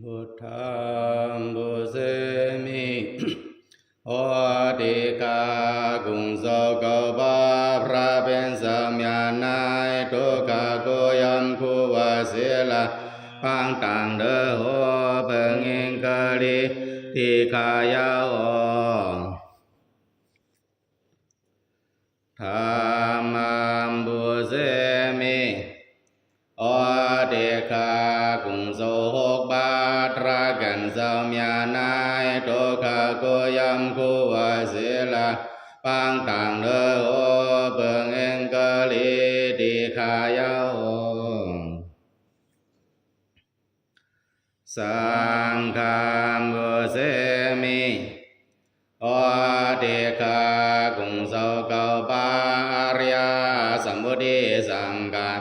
พุทธังบุเสมิโอติกากุงโสกบาพระเป็นสมญานายทุกขโกยัมคูวาเสลาปังตังเดโหเปิงอิงกะลิทิขายาโอธรรมังบุเสมิโอติกากุงโสหกบาทระกันสมญานายทุกขโกยัมคูวาเสลาปังตังเดโหเปิงอิงกะลิทิขายาโอสังฆังบุเสมิโอติกากุงโสกบาอริยสัมพุทธิสังฆา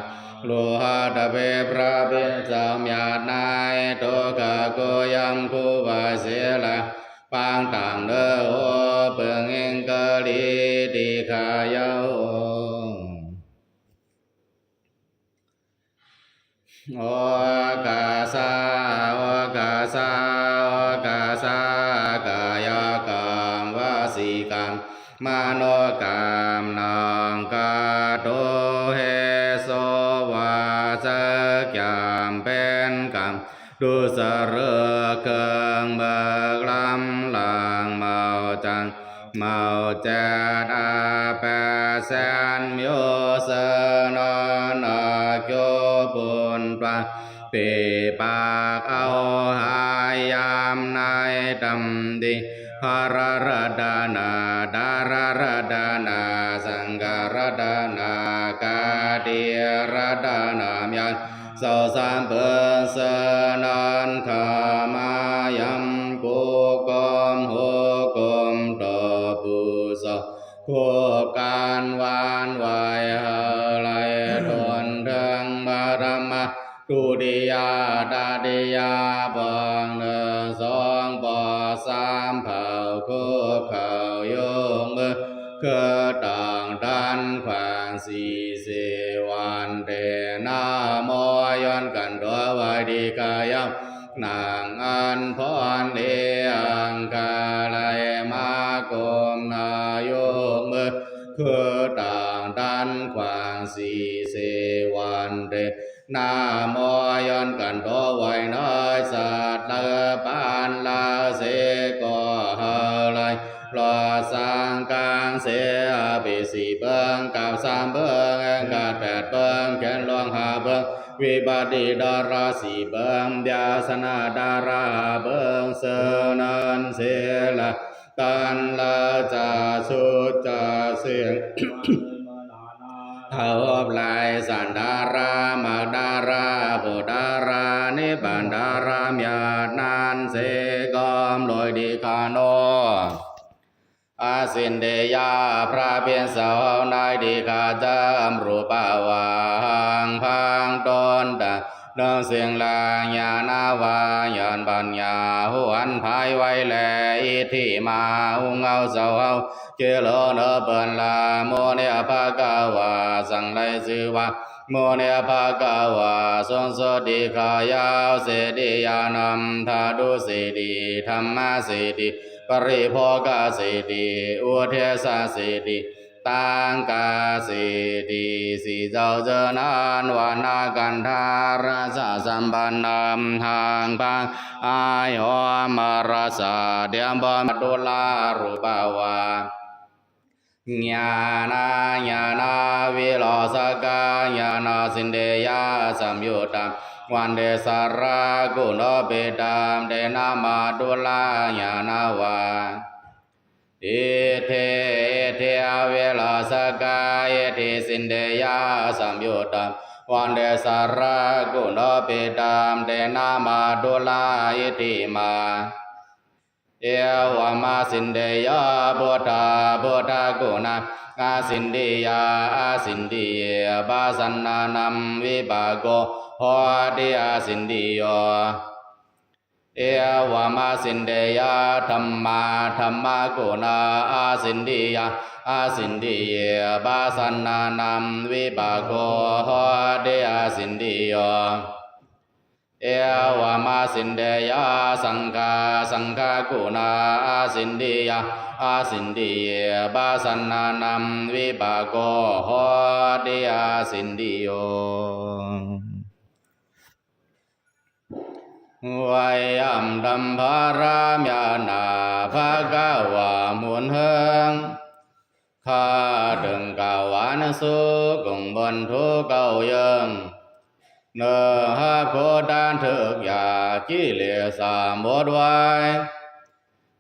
โลหะตะเปพระเป็นสมญานายทุกขโกยัมคูวาเสลาปังตังเดโหเปิงอิงกะลิทิขายาโอโอกาสาโอกาสาโอกาสากายกรรมวสีกรรมมโนกรรมนังกาโตเฮโสวาสกรรมเป็นกรรมดุสรเกิงเบิกลำหลังเมาจังเมาเจดอาแปแสนมิโอสนอนโยบุญปะปีปากเอาหายามในดำดีภารรดานาดารรดานาสังการดานากาเดียรดานามยันโสสัมเปิสนันขามายำกุกมโหกุมตบุสผู้การวานวายหาไลทนเทิงบารมาตุดิยาดาดิยาบังเนสองปอสามเผา คือต่างดันความสีเสวันเตนาโมย้อนกันตัวไว้ดีกายนางอันพรเดียงกาไลมาโกมนาโยมือคือต่างดันความสีเสวันเตนาโมย้อนกันตัวไว้น้อยสัตว์ละปานละเสก็เฮลายรอสังกังเสียปีสีเบิงกับสามเบิงกับแปดเบิงแขนลวงหาเบิงวิบัติดาราสีเบิงยาสนาดาราเบิงเสนันเสียละกันละจะสุดจะเสียงเท่าลายสันดารามาดาราโบดารานิบันดารามยานานเสกอมลอยดีคาโนอาสินเดียาพระเพียรสาวนายดีกาจามรูปาวาหังพังตนตะเดินเสียงลาญาณาวายานปัญญาหวนภายไว้แลอิทิมาอุงเอาเสาเอาเจโลเนเปินลาโมเนภากาวาสังไลสิวะโมเนภากาวาสนสดิขายาวเสดิยานัมทาดุสิดีธรรมสิดีปริโภคสิติอุเทสสิติตังกาสิติสีเจ้าเจนานวานากันธาราสะสัมปันนัมหังปังอายโหมราสะเดียมบมดุลารูปาวาญาณาวิโลสกาญาณสินเดยาสัมยุตตมวันเดสารากุโนเปตามเดนามาดุลาญาณาวาอิเทอเวลาสกายทิสินเดยาสัมยุตตมวันเดสารากุโนเปตามเดนามาดุลาอิทิมาเอวามาสินเดียพุทธากุณาอาสินเดียอาสินเดียบาสันนานัมวิบากโกโหติอาสินเดียเอวามาสินเดียธรรมากุณาอาสินเดียอาสินเดียบาสันนานัมวิบากโกโหติอาสินเดียเอวามาสินเดียสังฆากุณาอาสินเดียอาสินเดียบาสันนานัมวิบากโกโหติอาสินเดียวายัมดัมภารามยานาภากาวามุนเฮงข้าดึงกาวานสุกุงบนทุกเกายังเนหะโคดานถึกอยากิเลสหมดไว้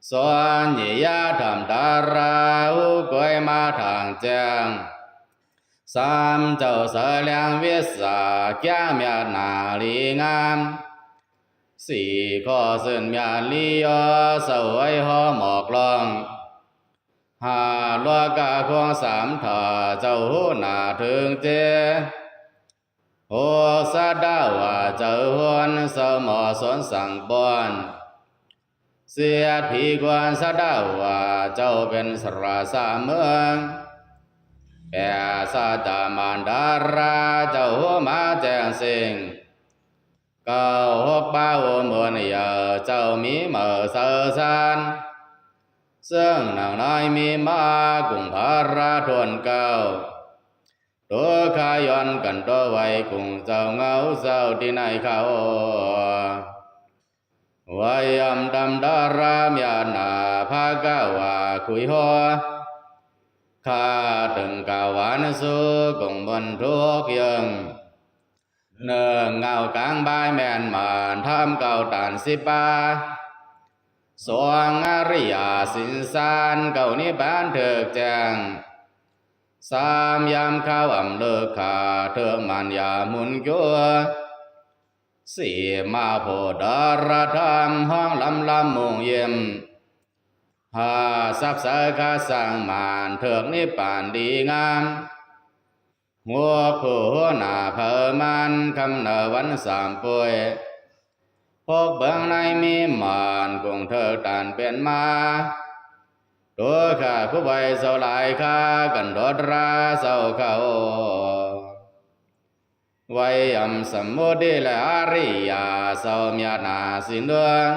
สวนยิยาธรรมดาราหุกวยมาทางแจ้งสามเจ้าเสลียงวิสาแก้มยานาลีงามสี่ข้อเส้นยาลียอสวยหอหมอกลองหาลวกาควงสามถาเจ้าหูหนาถึงเจโอสะดาวาเจ้าหวนสมอสนสั่งบอนเสียผีกวนสะดาวาเจ้าเป็นสราสาเมืองแก่สาตามานดาราเจ้าหัวมาแจ้งสิ่งเก้าหกป้าโอมวนยาเจ้ามีเมื่อเสือสานซึ่งนางน้อยมีมากุงภาราทวนเก้าตัวขายอนกันตัวไว้กุงเจ้าเงาเจ้าที่ไหนเขาวายัมดำดารามยานาภากาวาคุยหัวข้าถึงกาวานสุกุงบนทุกยังเนื่องเงากลางบายแมนมานทำเก่าตานสิปาสวงอริยสินสานเก่านิบานเถิกแจงสามยามข้าวอ่ำเลิกขาเถิงมันยามุนจัวสี่มาโพดารธรรมห้องลำมงเยี่ยมหาสับสายข้าสั่งมานเถิกนิป่านดีงามหัวผู้หน้าเผอมันคำเนวันสามป่วยพกเบื้องในมีมานกุงเธอตานเป็นมา đô khả khu bày sau lại kha cần đốt ra sau khảo vậy âm sầm mô đi là Ariya sau miệt na xin đưa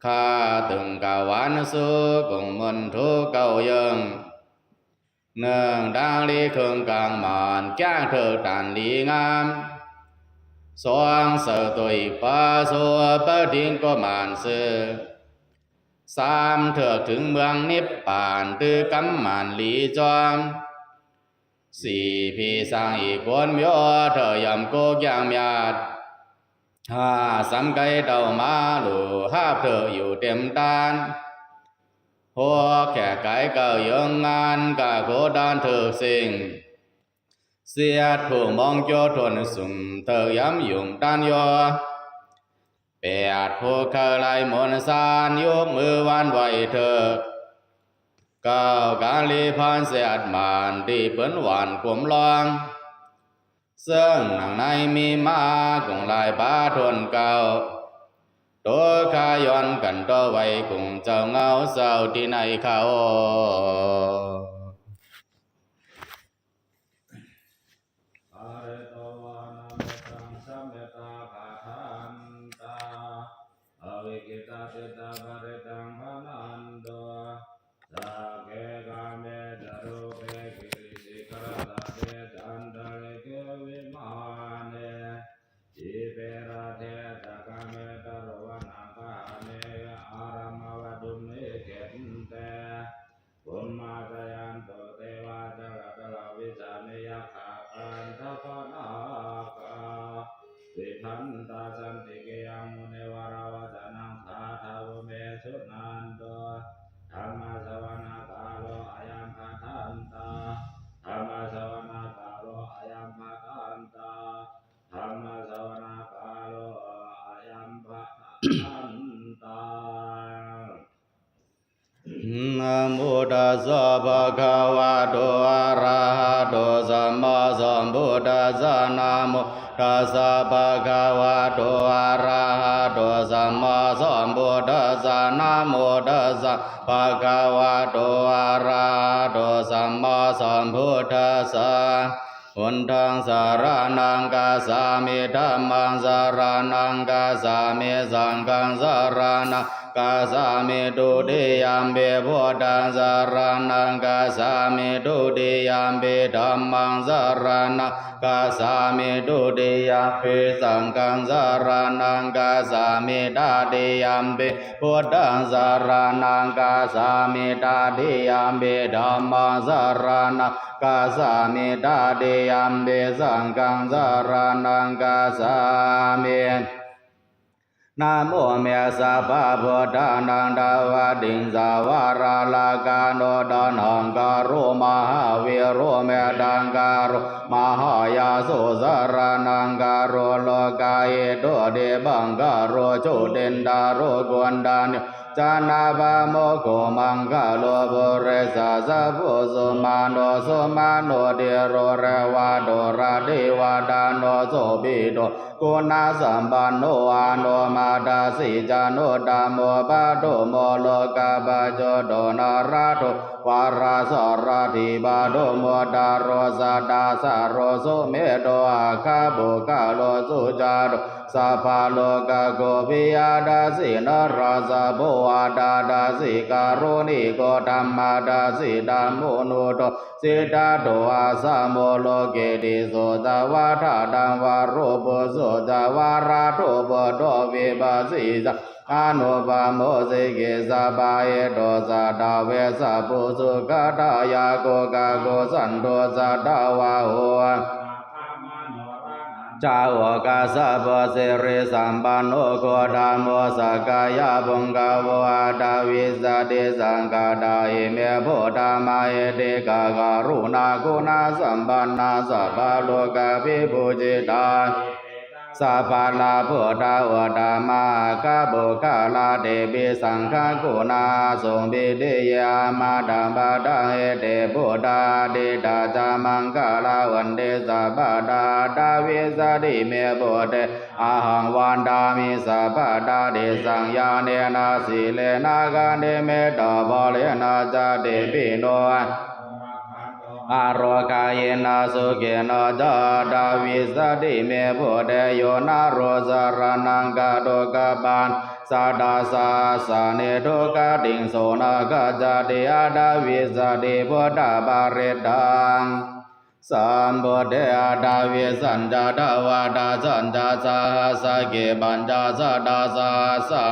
kha từng cả ván su cùng môn thu cầu dương nương đang đi khương càng mòn cha thơ tràn đi ngam xoang sở tuổi pa xua bơ điên có màn sư sam thượcถึง มือง นิพพานtư cắm màn lý choangสี่พี่สร้างอีกคนเมียวเธอยำโกกอย่างเมียดห้าสำไก่เต่ามาหลูหาเธออยู่เต็มตานหัวแค่ไก่เก่ายังงานกะโคดานเธอสิ่งเสียดผู้มองโจทนสุ่มเธอย้ำยุ่งด้านยอแปดผู้เคยไล่มนต์สารยกมือวันไหวเธอก้าวการลีพานเสียดมานที่เปิ้นหวานกลมลองซึ่งหนังในมีมาคงลายบาทนเก่าตัวข้าย้อนกันตัวไว้คงเจ้าเงาเศร้าที่ในเขานะโมตัสสะภะคะวะโตอะระหะโตสัมมาสัมพุทธัสสะนะโมตัสสะภะคะวะโตอะระหะโตสัมมาสัมพุทธัสสะนะโมตัสสะภะคะวะโตอะระหะโตสัมมาสัมพุทธัสสะหนทางสารนังกาสามิธัมมังสารนังกาสามิสังฆังสารนังกาสามิตุติยามเบพุทธังสารนังกาสามิตุติยามเบธัมมังสารนังกาสามิตุติยามเบสังฆังสารนังกาสามิตาติยามเบพุทธังสารนังกาสามิตาติยามเบธัมมังสารนังกาสามิตาติยามเบสังฆังสารนังกาสามินะโมเมสะภะพุทธานังดาวดิงสาวาราลากาโนดานังการุมหาวิโรเมดังการุมหายาสุสารนังการุโลกายโตเดบังการุจุเดนดารุกวนดานจานาบาโมโกมังกาโลบุเรสาสะพุสุมาโนเดโรเรวาโดราเดวาดาโนโสบิโดกุณาสัมปันโนอาโนมาดาสิจานุดาโมบาโดโมโลกาบาโจโดนาราโตวาราสราธิบาโดโมดาโรสาดาสาโรสุเมโดอาคาบุกาโลสุจาโดสัพพะโลกโกภิยาดาสินราสะโบวาดาดาสิการุณิโกธรรมาดาสิดามุนุโตสิดาโตอาสะโมโลเกติโสตวาทาดังวารุปุโสตวาราโตปโตวิปัสสิสะอนุปโมสิกิสะปายโตสัตเวสะปุสุขตายาโกกะโกสันโตสัตวะโหจาวกาสะปะเสริสัมปันโนโกดามโมสกายาบุงกาวอาดาวิสะเดสังกาดาอิเมโพธามายเตกะการุณากุณาสัมปันนาสัพพะโลกะภิปุจิตา สัพพะลาพุทธวตามากะบุคลาเตปิสังฆกุณาสงบิเดยามาดัมบะดังเอเตพุทธาเดตาจามังกาลาวันเดสัพพะดาตาเวสะติเมพุทธอะหังวันดามิสัพพะดาเดสังยาเนนะสีเลนะกะเนเมตาบาเลนะจาเตปิโนอาโรกายนาสุเกนะจาดาวิสติเมพุทธโยนาโรสารนังกะโดกะบันสาดาสาสาเนโทกะติงโสนากะจาเตอาดาวิสติพุทธบาเรตังสัมพุทธาดาวิสัญจาดาวาดาสัญจาสาสะเกปัญจาสดาสาสะ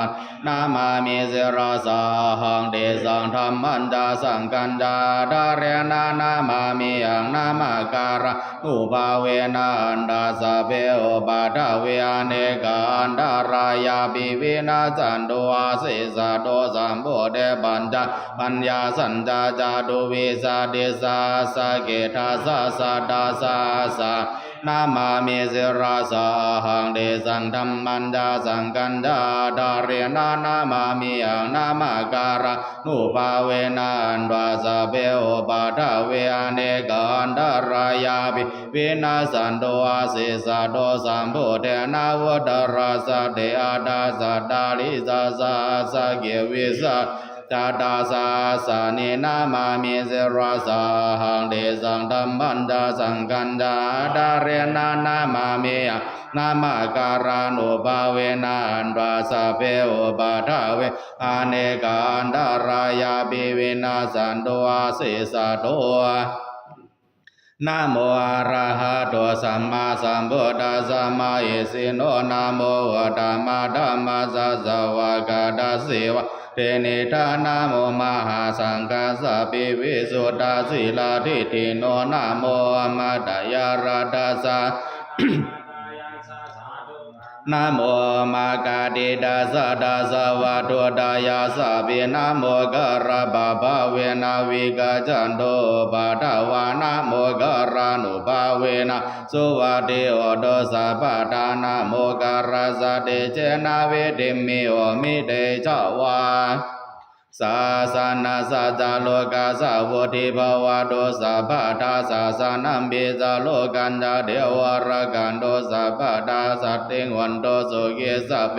นามามิเสราสาหังเดสังธรรมันจาสังกัญจาดาเรนานามามิยังนามาการะอุปาเวนะอันดาสะเปโอปาทเวอเนกาอันดารายาปิวินาสันโดอาเสสะโดสัมโพเดปัญจปัญญาสัญจาจาดุวิสาเดสาสะเกทาสะสะดาสาสะนามามิเสราสาหังเดสังธรรมันจาสังกัญจาดาเรนานามามิยังนามาการะนุปาเวนะอันดาสะเปโอปาทเวอเนกาอันดารายาปิวินาสันโดอาเสสะโดสัมโพเทนาวัฏราสะเดอาดาสะดาลิสาสะสะเกวิสะจาดาสาสานินามามิเสราสาหังเดสังธรรมันจาสังกัญจาดาเรนานามามิยนามาการานุภาเวนะอันดาสะเปโอปาทเวอเนกาอันดารายาปิวินาสันโดอาเสสะโดนะโมอะระหะโตสัมมาสัมพุทธัสสะมะเอสิโนนะโมธรรมะธัมมัสสะสวากาตัสสิวะเทนิทานะโมมหาสังฆัสสะปิวิสุทธาสีลาทิฏฐิโนนะโมอมตะยาราตัสสะนะโมมากาดิดาสะดาสะวะโตดายาสะปินะโมกะระบะบะเวนะวิกาจันโตปะทวานะโมกะระนุภาเวนะสุวัตติโอโตสัพพะทานะโมกะระสะเตเจนะเวติมิโอมิเตจาวาสาสนาสัจจโลกาสาวุธิภวะโตสัพพะทาสาสนัมปิจโลกันจาเดวรกันโตสัพพะทาสัตติงวันโตสุขิสัพเพ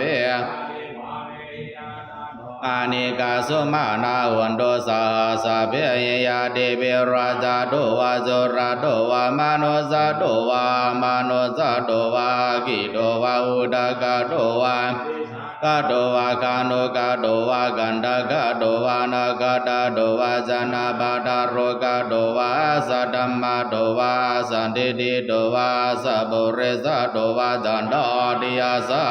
อานิกาสุมานาวันโตสาสะเพยยาเดเบราจาโตวาจุราโตวามโนสะโตวามโนสะโตวากิโตวาอุดกะโตวากะโตวากาโนกะโตวากันดกะโตวานากะตะโตวาจนะบาดาโรกะโตวาสัตมะโตวาสันติติโตวาสัพพุเรสะโตวาจันโตติยาสะ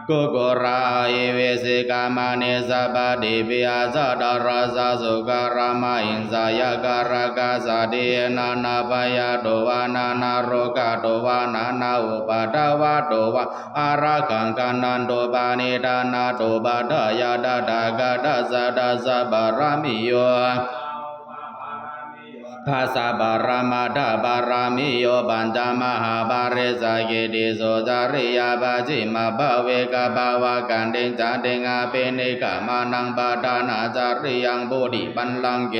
กุกุราเอเวสิกามานิสัพพะติปิอาสะดาราสะสุการามะอินสายะการะกะสะเดนะนาปยะโตวานานาโรกะโตวานานาอุปาทวะโตวะอาระคังกันันโตปานิดานาโตปะทะยะดะดะกะดะสะดะสะบารมิโยทัสสะบารมาดาบารมิโยปัญจมหาบาริสกิติโสจาริยาปะจิมภเวกภาวะกันติจติงาเปนิกามานังปะทานาจาริยังโพธิปันลังเก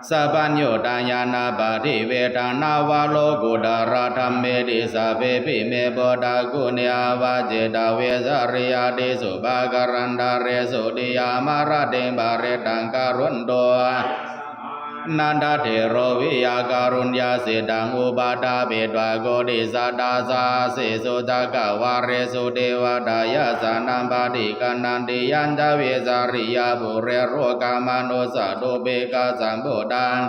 สัพพัญโยตายานาปฏิเวทนาวาโลกุดาราธรรมเมติสัพเพปิเมโพธากุเนียวาเจตาเวสริยาติสุภาการันดาเรสุติยามาระเดบาเรตังการุณโตนันทเถโรวิยาการุญญาสิตังอุปาทาเบตวะโกติสัตตาสาสิสุจักวาเรสุเทวดายาสานัมปฏิกันนันติยันจเวสาริยาบุเรโรกามโนสะโตเบกาสัมโพธัง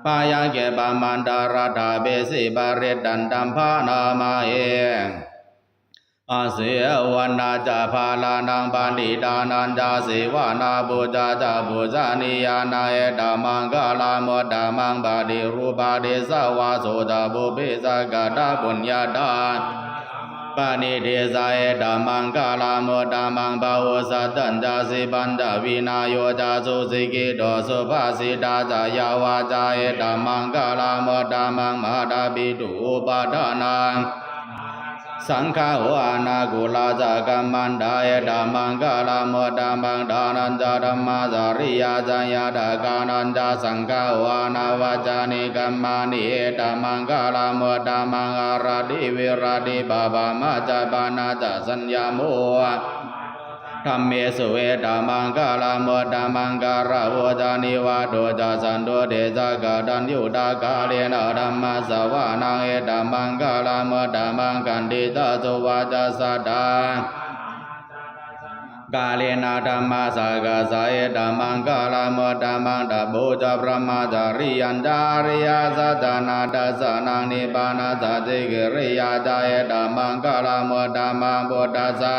ปายังเกปามันดาราธาเบสิบาเรตันตัมภานามาเออาเสวันนาจาภาลานังปันติดานันจาเสวนาบูจาจาบูจานิยานาเอตมังกาลามดามังบาดิรูปาเดสวาโสจาบุเบสกาตาปุญญาตาปานิเทสาเอตมังกาลามดามังบาวสัตตัญจาสิปัญจวินาโยจาสุสิกิโตสุภาสิตาจายาวาจาเอตมังกาลามดามังมหาดาปิตุอุปาทานัง สังฆาโหอานากุลาจากัมมันดายธรรมังกาลามะธรรมังดานันจาธรรมาสาริยาจัญญาตากานันจาสังฆาโหอานาวาจานิกัมมานิธรรมังกาลามะธรรมังอาราดิวิราดิบาบามาจาบานาจาสัญญาโมธรรมเมสุเวธรรมังกาลามะธรรมังการะโวจานิวาโดจาสันโดเดจากาดันยุตากาเลนะธรรมะสวานังเอธรรมังกาลามะธรรมังกันติตาโสวาจาสัตตากาเลนะธรรมะสากาสายธรรมังกาลามะธรรมังตโบจาพระมาจาริยันจาริยาสัจนาทัสสะนังนิบานาสัจเกริยาจายธรรมังกาลามะธรรมังพุทธัสสะ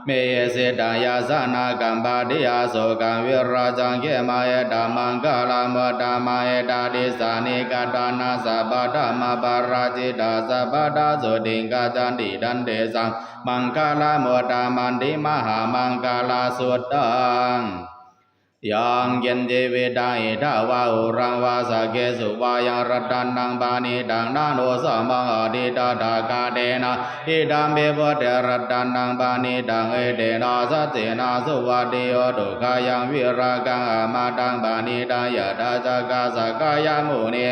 เมยเสตายาสนากัมปะติยาโสกังวิราจังเกมาเอธรรมังกาลามะธรรมังเอตาดิสานิกตานาสัพพะธรรมะปาราจิตาสัพพะทาสุติกาจันติดันเดสังมังคลามะธรรมันติมหามังคลาสุตตังยังเย็นเจเวดาอิทาวาอุรังวาสเกสุวายังรัตนังปานิดังนาโนสมังอดิตาตากาเดนะอิดัมเบวเดรัตนังปานิดังเอเดนะสัจเจนะสุวัติโยตุกายังวิรากังอามาตังปานิดังยะดาจักาสกายามุนี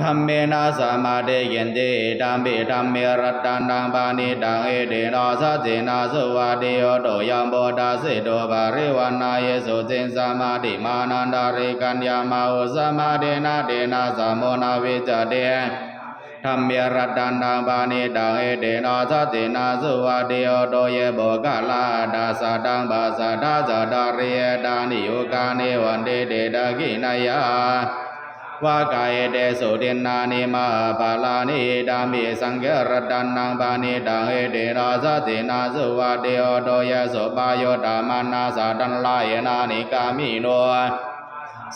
ธรรมเมนะสมาเดยันเตธรรมเบธรรมเมรัตนังปานิดังเอเดนะสัจเจนะสุวัติโยตุยังโบดาสิโตภาริวันนาเยสุเจนสมาธิมานันดาริกัญญามาอุสมาเดนะเดนะสมโมนาวิจเตธรรมเมรัตนังปานิดังเอเดนะสัจเจนะสุวัติโยตุเยโบกาลาดาสตังบาสดาจาดาริยดานิโยกานิวันเดเดดากินายาวากายเดสุตินานิมาปาลานิดามิสังเกรตันนังปานิดังเอเดราสัจเจนะสุวัติโยโตยะสุปายโยธรรมานาสาตันลายนานิกามิโน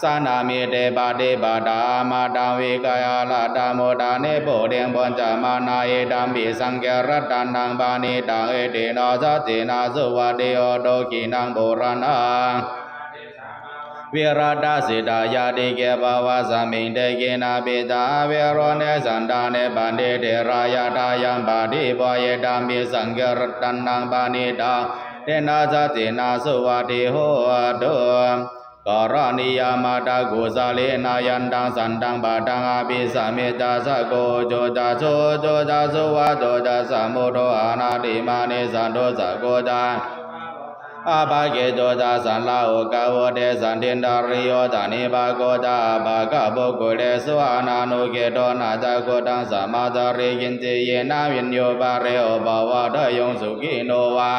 สานามิเตปะเตปะดามาดังวิกายาลาดาโมดาเนโปเดงปญจมานาเอดามิสังเกรตันนังปานิดังเอเดราสัจเจนะสุวัติโยโตกินังโบรานังวิราดาสิตายาติเกภาวะสมิงเตเกนาปิตาเวโรเนสันดาเนปันเดเทรายาทายัมปาติปะเยดามิสังเกรตันนังปานิดาเตนะสัจเจนะสุวัติโหตุกรณียามาตากุสาเลนายันตังสันตังปะตังอภิสเมจาสะโกโจจาโชโจจาสุวะโจจาสัมโมโทอานาติมานิสันโตสะโกจาอาภาเกโจจาสันลาโอกาวเดสันตินดาริโยจานิบาโกจาภากะโบโกเดสุอานานุเกโตนาจาโกตังสัมมาจาริกินจิเยนาวินโยปาเรโอภาวะเดยงสุกิโนวา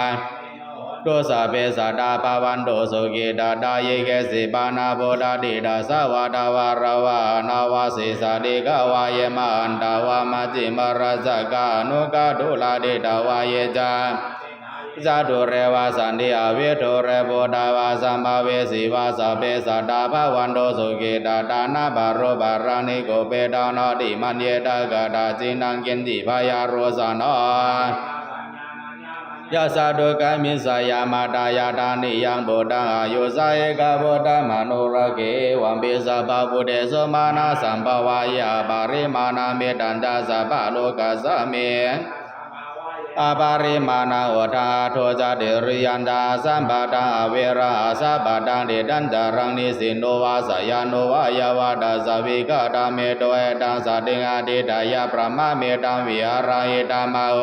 โตสะเปสัตตาภาวันโตสุกิตาตาเยเกสิปานาโพดาติดาสาวาดาวาราวานาวาสิสาติกาวายมาอันตาวามาจิมราสกานุกาดุลาดิตาวายจาจาตุเรวาสันติอเวโทเรโพดาวาสัมภเวสีวาสเปสัตตาภวันโตสุเกตาตานาบาโรบารานิโกเปตานาติมันเยตากาตาจินังกินติพยาโรสานายาสาดุกามิสยามาตายาตานิยังโบดังอายุสายกาโบดามโนรเกวัมปิสะภาพุเดสมานาสัมภวายาบาริมานาเมตันตาสัพพโลกัสสะเมอาบาริมานาโอทาโทจาเดริยันดาสัมปะตังอเวราสัพพะตังเดดันจารังนิสิโนวาสยาโนวายาวาดาสวิกาตาเมโตเอตังสัตติงาติดายาพระมะเมตังวิหาราหิตามาโอ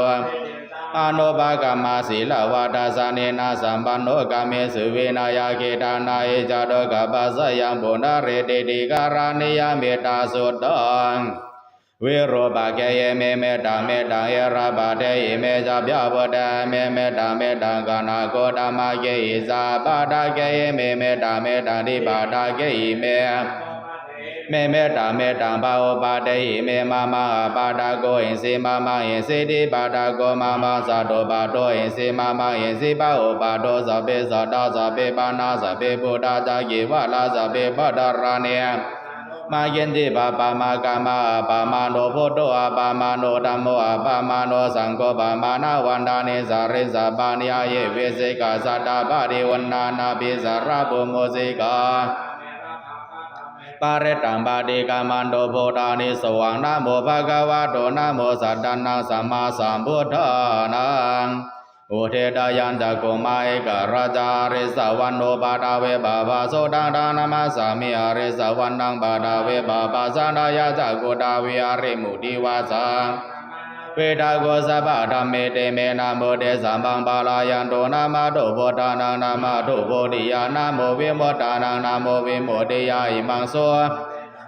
อนุภากามาศีลวาดาสาเนนะสัมปันโนกาเมสุเวนายาเกตานาเอจาโดกะปัสสยังปุณเรติติการานิยเมตาสุตตังเวโรบาเกยเมเมตาเมตังเอราบาเทอิเมจาพยาบดาเมเมตาเมตังกานาโกตามาเกอิสาบาดาเกยเมเมตาเมตังดิบาดาเกอิเมเมเมตาเมตังภาโอปาเตหิเมมามาปาดาโกอินสีมามาอินสีติปาดาโกมามาสัตโตปาโตอินสีมามาอินสีภาโอปาโตสัพเพสัตตาสัพเพปานาสัพเพพุทธาจากิวะลาสัพเพปัตตาราเนมาเยนติปะปามากามาปามาโนพุทโธอาปามาโนธัมโมอาปามาโนสังโฆปามานาวันดานิสาริสาปานิยเยเวสิกาสัตตาปะริวันนานาภิสาระปุโมสิกา ปาริตัมปาติกามันโตโพธานิสวังนะโมภะคะวะโตนะโมสัตตานังสัมมาสัมพุทธานังอุเทดายันจักกุมาเอกราจาริสวันโนปาดาเวบาบาโสตังดานามาสามิอาริสวันนังปาดาเวบาบาสันดายาจักกุดาวิอาริมุติวาสังเวทาโกสัพพะธัมเมเตเมนะโมเตสัมปังปาลายันโตนะมาโตโพธานังนะมาโตโพธิยานะโมวิโมตตานังนะโมวิโมติยาอิมังโส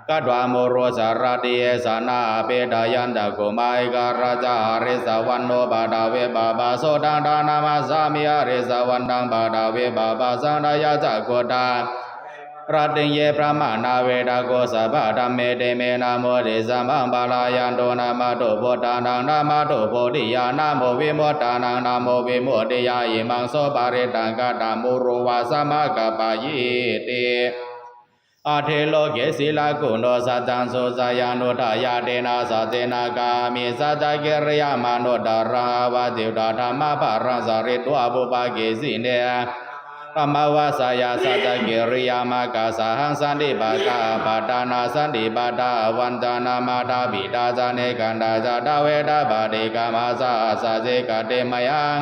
กัตวาโมโรสารติเอสานาเปดายันจักกุมาเอกราจาริสวันโนปาดาเวบาบาโสตังดานามาสามิอาริสวันตังปาดาเวบาบาสังดายาจักกุดารัตติเยพระมานาเวดาโกสัพพะธัมเมเตเมนะโมเตสัมปังปาลายันโตนะมาโตโพธานังนะมาโตโพธิยานะโมวิโมตตานังนะโมวิโมติยาอิมังโสปาริตังกตามุโรวาสมะกปะยิติอาเทโลเกศิลากุโนสัจจังโสสายานุทายาเตนะสัจเจนากามิสัจจเกริยามโนดาราาวาจิวดาธรรมะภารังสาริตัวบุปเกสิเนธรรมวาสายาสัจจเกริยามากาสาหังสันติปะกาปะตานาสันติปะตาวันจานามาดาบิดาจาเนกันดาจาดาเวดาบาเดกามาสาสาเจกเตมยัง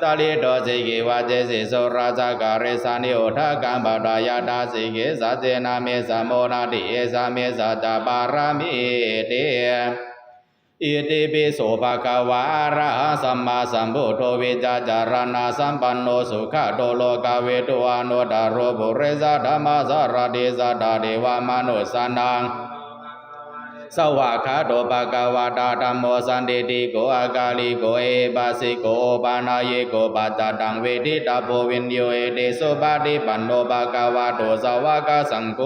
ตาลิโตสิกิวาเจสิโสราจการิสานิโอทากัมปะดายาดาสิกิสัจเจนาเมสโมนาติเอสาเมสัจจบารามิเตอิติปิโสภะคะวะอะระหังสัมมาสัมพุทโธวิจาจารณะสัมปันโนสุขโตโลกเวทุอนุตตโรปุเรสะธัมมาสารติสัตตเทวมนุสสานังสวากขาโตภะคะวะตาธัมโมสันติติโกอากาลิโกเอบาสิโกปานาเยโกปัจจตังเวทิตาโพวินโยเอเตสุปาติปันโนภะคะวะโตสวากขาสังโฆ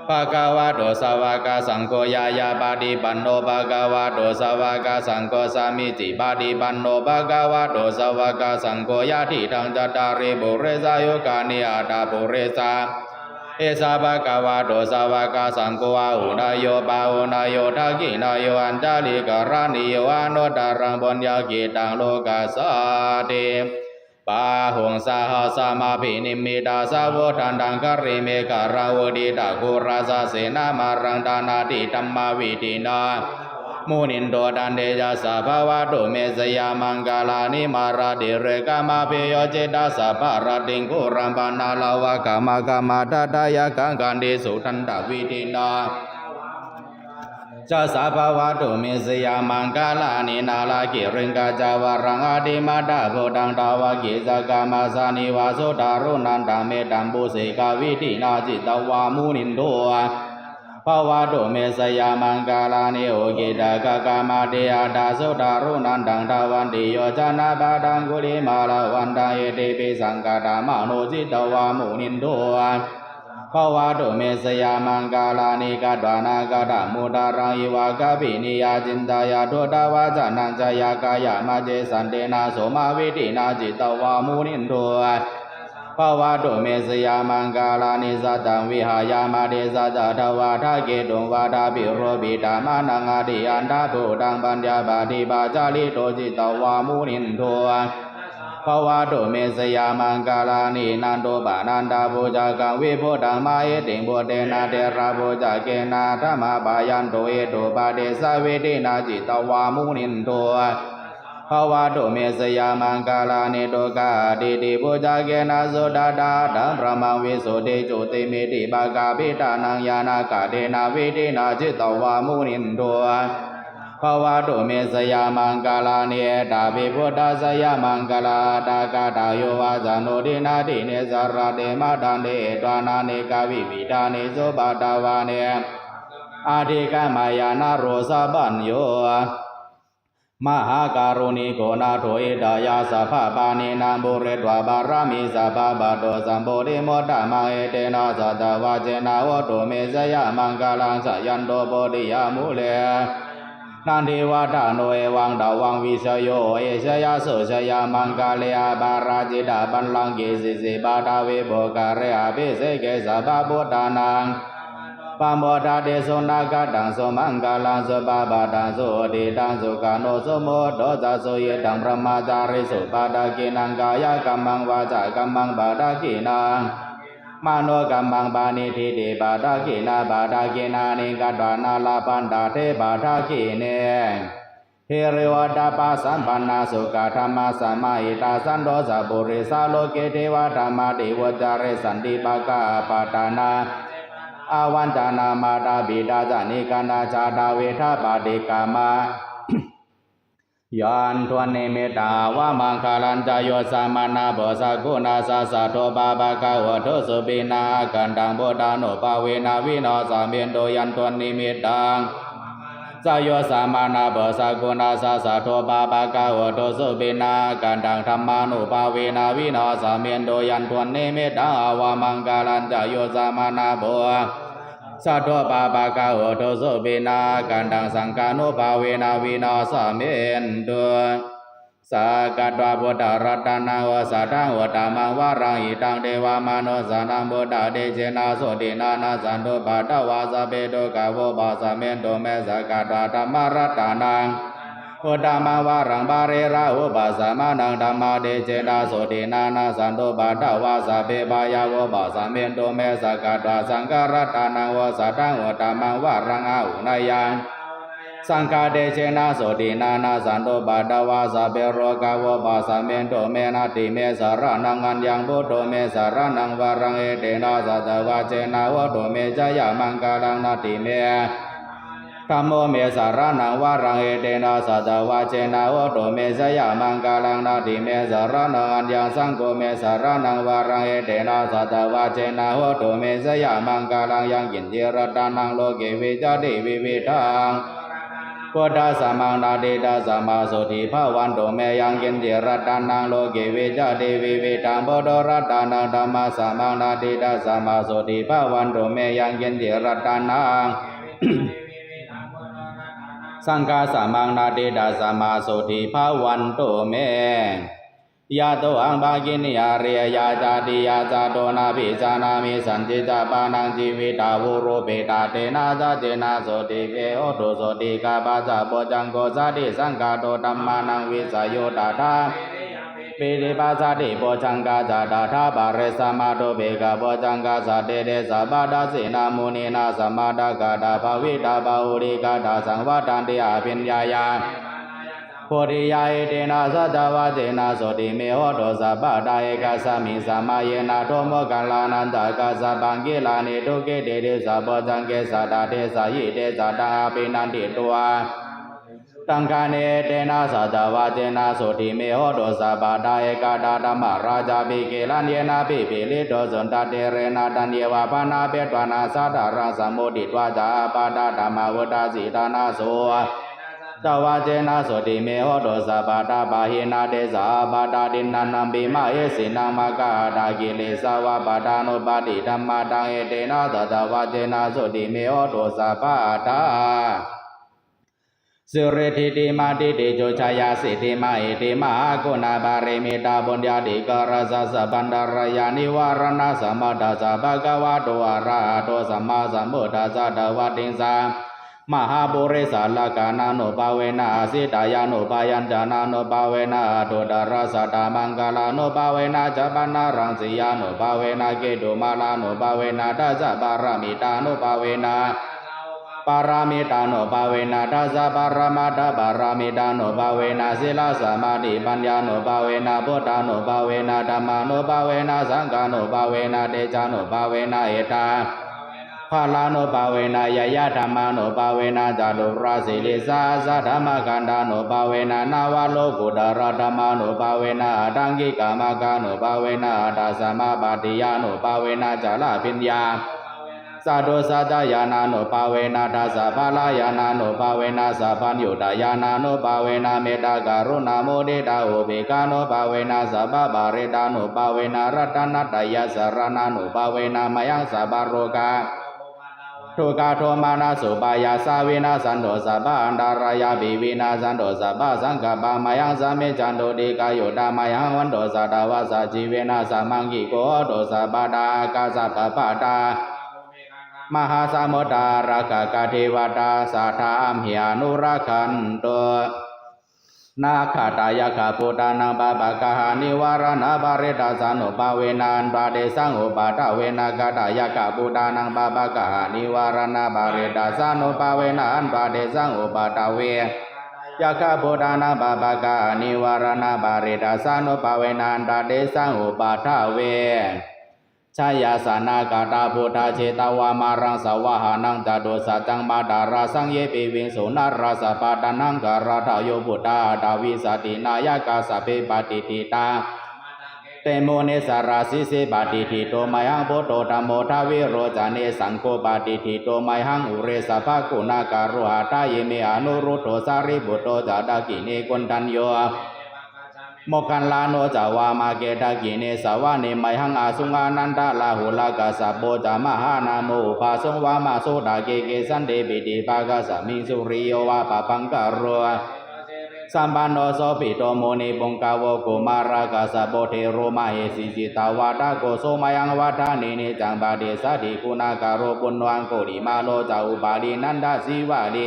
ภะคะวะโตสาวกสังโฆยายาปาติปันโนภะคะวะโตสาวกสังโฆสามิจิปาติปันโนภะคะวะโตสาวกสังโฆยะทิทังจัตตาริปุเรสายุกานิอาตาปุเรสาเอสาภะคะวะโตสาวกสังโฆอาหุนายโยปาหุนายโยทักขินายโยอัญจาลิกรานิโยอนุตตรังปุญญากิตังโลกัสสาติปาหุงสาหสามาภินิมิตาสาวทันดังกริเมฆาราวดีตากุราสเสนามารังดานาติธัมมาวิตินามุนินโตดันเดจาสาภาวะโตเมสยามังกาลานิมาราดิเรกามาเปโยเจตาสาภารติงกุรัมปนาลาวะกามากามาตตายะกังกันเดสุทันตวิตินาจะสาภาวะโตเมสยามังกาลานินาลากิริงกาจาวารังอาติมาตาโพดังดาวะกิจกามาสานิวาโสดารุนันตาเมตัมปุเสกาวิตินาจิตวามุนินโตภาวะโตเมสยามังกาลานิโอกิตากากามาเตอาดาโสดารุนันตังทาวันติโยจานาบาดังกุลิมาลาวันตาเยติปิสังกาตามโนจิตวามุนินโตภาวะโตเมสยามังกาลานิกาดานากาดามุตารังอิวากาปินิยาจินตายาโทตาวาจานังจายากายามาเจสันเตนะโสมาวิตินาจิตวามุนินโตภาวะโตเมสยามังกาลานิสัตตังวิหายามาเดสัจจทวาทาเกตุวาทาปิโรปิตามานังอาดิอันทาโตตังปัญญาบาติปาจาริโตจิตวามุนินโตภาวะโตเมสยามังกาลานินันโตปานันตาบูจากังวิโพธังมาเอติงโพเตนะเทระบูจาเกนะธรรมะปายันโตเอโตปาเดสาเวเตนะจิตวามุนินโตภาวะโตเมสยามังกาลานิโตกาดิติบูจาเกนะโสดาดาดังพระมังวิสุทธิจุติเมติปากาปิตานังยานากาเดนะเวเตนะจิตวามุนินโตภาวะโตเมสยามังกาลานิตาภิพุทธัสสยามังกาลาตากาตาโยวาจานุตินาติเนสารเตมาดันเตตวานาเนกาวิวิธานิโสปาตาวาเนอาทิกามายานาโรสะบัญโยมหาการุณิโกนาโถอิดายาสัพพปานินามบุเรตวาบารามิสัพพบาโตสัมโพธิโมตตมังเอเตนะสัตตวาเจนะวโตเมสยามังกาลังสยันโตโพธิยามุเลนันทิวัฏโนเอวังดาวังวิสโยเอชยาโสชยามังกาเลอาบาราจิตาบัลลังเกสิสิบาทาเวโภการะอาภิเสเกสัพพพุทธานังปามโมทาเดสุนากาตังสุมังกาลังสุปาบาตังสุติตังสุกาโนสุโมโดจัสสุเยตังพระมาจาริสุปาดากินังกายกัมมังวาจากัมมังบาดากินัง มาโนกัมมังปานิทิติบาทากินาบาทากินานิกัตวานาลาปันดาเทบาทากิเนเฮริวตาปัสสัมปันนาสุขธรรมสัมมาอิตาสันโดสัพปุริสาโลเกเทวธรรมติวจาริสันติปะกาปตานาอาวันจานามาตาบิดาจานิกานาชาดาเวทาปาติกามายานทวนนิมิตาวามังคาลันจโยสามานาโบสกุณาสาสะโทบาบากาวะโทสุปินากันดังโบดานุปาเวนาวินาสาเมนโดยันทวนนิมิตังจโยสามานาโบสกุณาสาสะโทบาบากาวะโทสุปินากันดังธรรมานุปาเวนาวินาสาเมนโดยันทวนนิมิตาวามังคาลันจโยสามานาโบสัทโธปาปะกะโหโทโสเปนากันดังสังฆานุภาเวนะวินาสเมนตุสากัตวะพุทธรัตนังวะสัทธังวะธัมมังวะรังอิตังเทวามนุสสานังพุทธเดชนะโสตินานาสันตุปะทวาสเปโตกะโวบาสเมนตุเมสกัตวะธัมมรัตนังพุทธมังวารังบาเรราอุปสมานังธรรมเดชนะโสตินานาสันตุปะทวาสเปบายาวบาสเมนตุเมสกัตวะสังฆรัตนังวะสัทธังวะธัมมังวารังอาหุนยังสังฆเดชนะโสตินานาสันตุปะทวาสเปโรกาวบาสเมนตุเมนาติเมสารนังอัญญังพุทโธเมสารนังวารังเอเตนะสัตวะเจนะวะโตเมจยามังคลังนาติเมธัมโมเมสารนังวารังเอเตนะสัตวะเจนะวะโตเมสยามังคลังนาติเมสารนังอัญญังสังโฆเมสารนังวารังเอเตนะสัตวะเจนะวะโตเมสยามังคลังยังกินเจรตานังโลเกวิจติวิวิทังพุทธสัมมังนาเดตาสัมมาโสติภาวันโตเมยังกินเจรตานังโลเกวิจติวิวิทังพุทธรัตานังธัมมาสัมมังนาเดตาสัมมาโสติภาวันโตเมยังกินเจรตานังสังฆาสัมมังนาเดตาสัมมาโสติภาวันโตเมยะโตอังภากินิยาเรียยาจาติยาจาโตนาภิจานามิสันติจาปานังจีวิตาวุโรเปตาเตนะจาเจนะโสติเกโอโตโสติกาปะจาโพจังโกสาติสังฆาโตธัมมานังวิสโยตถาปิริปัสสติโพจังกาจาตถาบาเรสมาโตเบกะโพจังกาสเตเดสบาดาสินามุนีนาสมาดากาดาภวิตาบาหุริกาดาสังวัตันติอาภิญญายาโพธิยาเอเตนะสัตวะเจนะโสติเมโหโตสัพพะดาเอกสัมมิสัมมาเยนะโทโมกัลลานันตากาสัพพังกิลานิทุเกเตเดสัพพจังเกสัตตาเทสายิเตสัตตาปินันติตัวตังคาเนเตนะสัตวะเจนะโสติเมโหโตสัพพะดาเอกดาธัมมราชาภิเกลันเยนะภิปิลิโตสุนตเตเรนะตันเยวะปานาเปตวานาสัตตารังสมุติตวาจาปาดาธัมมวุตาสิตานาโสตวะเจนะโสติเมโหโตสัพพะตาปะหินาเตสาปะตาดินันนัมปิมะเอสินังมะกะตากิเลสาวะปะตานุปาติธัมมาตังเอเตนะตวะเจนะโสติเมโหโตสัพพะตาสุริธิติมาติติโจชายาสิติมาเอติมากุณาบาริมิตาบุญญาติกราสสะบันดารยานิวารณะสัมมาทัสสะภะคะวะโตอะระหะโตสัมมาสัมพุทธัสสะตวะติงสามหาปุริสาลกานานุภาเวนะสิตายานุภายัญจานานุภาเวนะโตดารสัตตมังคลานุภาเวนะจัปนารังสียานุภาเวนะเกตุมาลานุภาเวนะทัสสะปารามิตานุภาเวนะปารามิตานุภาเวนะทัสสะปารามาตาปารามิตานุภาเวนะศีลสมาธิปัญญานุภาเวนะพุทธานุภาเวนะธัมมานุภาเวนะสังฆานุภาเวนะเตจานุภาเวนะเอตาภาลานุภาเวนะยยะธัมมานุภาเวนะจาตุราสิลิสาสัทธมกันดานุภาเวนะนาวโลกุตระธัมมานุภาเวนะตังกิกามกานุภาเวนะตัสสมาปาติยานุภาเวนะจาลาปิญญาสัตโตสัจจายานานุภาเวนะทัสสะภาลายานานุภาเวนะสัพพัญญูตายานานุภาเวนะเมตตากรุณาโมทิตาอุเบกขานุภาเวนะสัพพะบาริตานุภาเวนะรัตนัตตยสรณานุภาเวนะมยังสัพพะโรกาทุกขโทมานาสุปายาสาวินาสันโดสัพพะอันตารายาบิวินาสันโดสัพพะสังฆปะมยังสามิจันโตติกายุตามยังวันโดสัตวะสัจจิเวนะสัมมังกิโกโตสัพพะตากาสัพพะตามหาสมุทรารากะเทวตาสัทธามหิอนุรักขันโต นาคาตายกาปุตานังบาบากาหานิวารณาบาริตาสานุปาเวนันบาเดสังอุปาทเวนะกาตายกาปุตานังบาบากาหานิวารณาบาริตาสานุปาเวนันบาเดสังอุปาทเวยะคาปุตานังบาบากาหานิวารณาบาริตาสานุปาเวนันบาเดสังอุปาทเวชายาสานากาตาพุทธาเจตวามารังสวะหานังจตุสัจจังมาดาราสังเยปิวิงสุนาราสปาดานังการาทาโยพุทธาดาวิสตินายกาสเปปฏิทิตาเตโมเนสาราสิเสปฏิทิโตไมหังโพโตธรรมโมทาวิโรจเนสังโฆปฏิทิโตไมหังอุเรสภกุณาการุหาทายเมอนุรุตโตสาริบุตโตจาดากิเนกุณทันโยโมคันลาโนจาวามาเกตากิเนสาวานิไมหังอาสุงานันตาลาหุลากาสะโบจามหานาโมอุปาสงวามาโสดาเกเกสันเดปิติปากาสมิงสุริโยวาปะปังกะโรสัมปันโนโสปิโตโมนิปุงกาวโกมารากาสะโบเทโรมาเหสิจิตาวาตาโกโสมายังวัฏานิเนจังบาเดสะดิกุณาการโรปุณวังโกริมาโลจาอุปาลีนันดาสิวะเด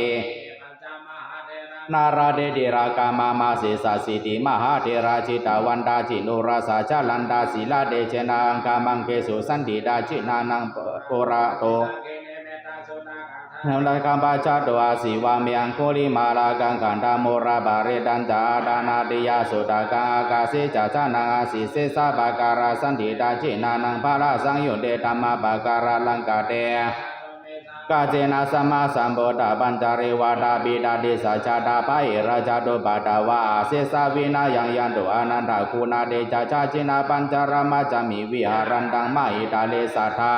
นาราเดเดรากามามาเสสสิติมหาเทราจิตาวันดาจิโนราสาจาลันดาศิลาเดเจนาอังคามังเกสุสันติดาจินานังโกระโตนังลากามปาจาโตอาศิวามีอังโคลิมาลากังกันดาโมราบาเรดันจาดานาติยาสุตากาอากาเสจาจานังอาศิเสสาบาการาสันติดาจินานังภาราสังโยเดธรรมบาการาลังกาเตกาเจนะสัมมาสัมพุทธปัญจาริวาดาบิดาดิสัจจาดาภะเหราชาโตปาดาวาเสสาวินายังยันโตอนันตาคูนาเดจาชาจินาปัญจารามาจามิวิหารันตังมหิตาเลสัทธา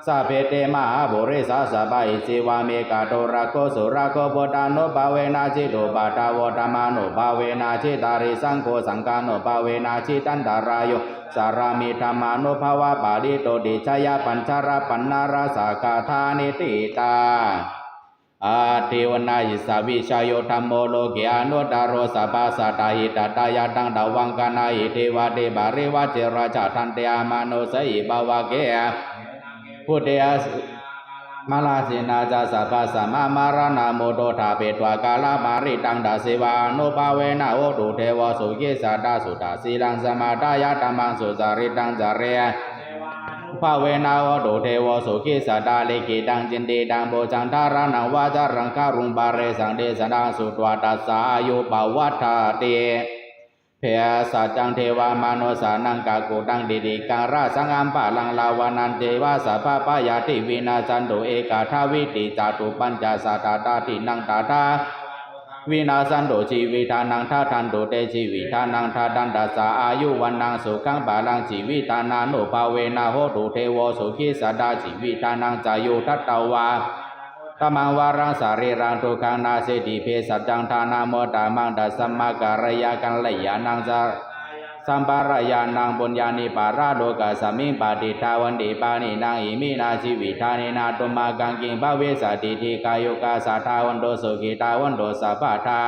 สัพเพเตมหาบุริสาสบายสิวาเมกาโตระโกสุระโกโพธานุภาเวนะจิโตปาตาวธรรมานุภาเวนะจิตาริสังโฆสังฆานุภาเวนะจิตันตารายโยสารามิธรรมานุภาวะปาริโตดิชยปัญชาราปันนาราสากาธานิติตาอาทิวนายิสาวิชโยธรรมโมโลเกอนุตตโรสัพพสัตตาหิตตายาตังดาวังกานาหิเทวะเดบาริวะเจราชาทันเตอามานุสัยบาวะเกพุทธะมาลาสินาจาสัพพสัมมามารานาโมโตทาเปตวากาลามาริตังดาเสวานุภาเวนะโอตุเทวสุเกสาดาสุตาสีลังสมาดายะตัมมังสุจาริตังจาเรภาเวนะโอตุเทวสุเกสาดาเลกิตังจินเดตังโบจังทารานังวาจารังคารุงบาเรสังเดสดังสุตวาตัสสาอายุปวัฏฐาเตเพสัจจังเทวามโนสานังกากุตังดิดิกังราสังอัมปะลังลาวานันเทวาสัพพปายาติวินาสันโตเอกาทาวิติจาตุปัญจสัตตาตาตินังตาตาวินาสันโตชีวิตานังทัทันโตเตชีวิตานังทัตันตัสสาอายุวันนังสุขังปาลังชีวิตานานุภาเวนะโหตุเทวสุขิสัตตาชีวิตานังจายุทัตตวาธรรมังวารังสารีรังทุกขังนาเสติเพสัจจังทานาโมตามังดัสสมมาการยากัลยานังสัมปารายานังบุญญาณิปาราโลกาสมิงปาติทาวันติปานินางอิมินาชีวิธานินาตุมากังกิงภเวสติทิกายุกาสาทาวันโดสุขิตาวันโดสัพพทา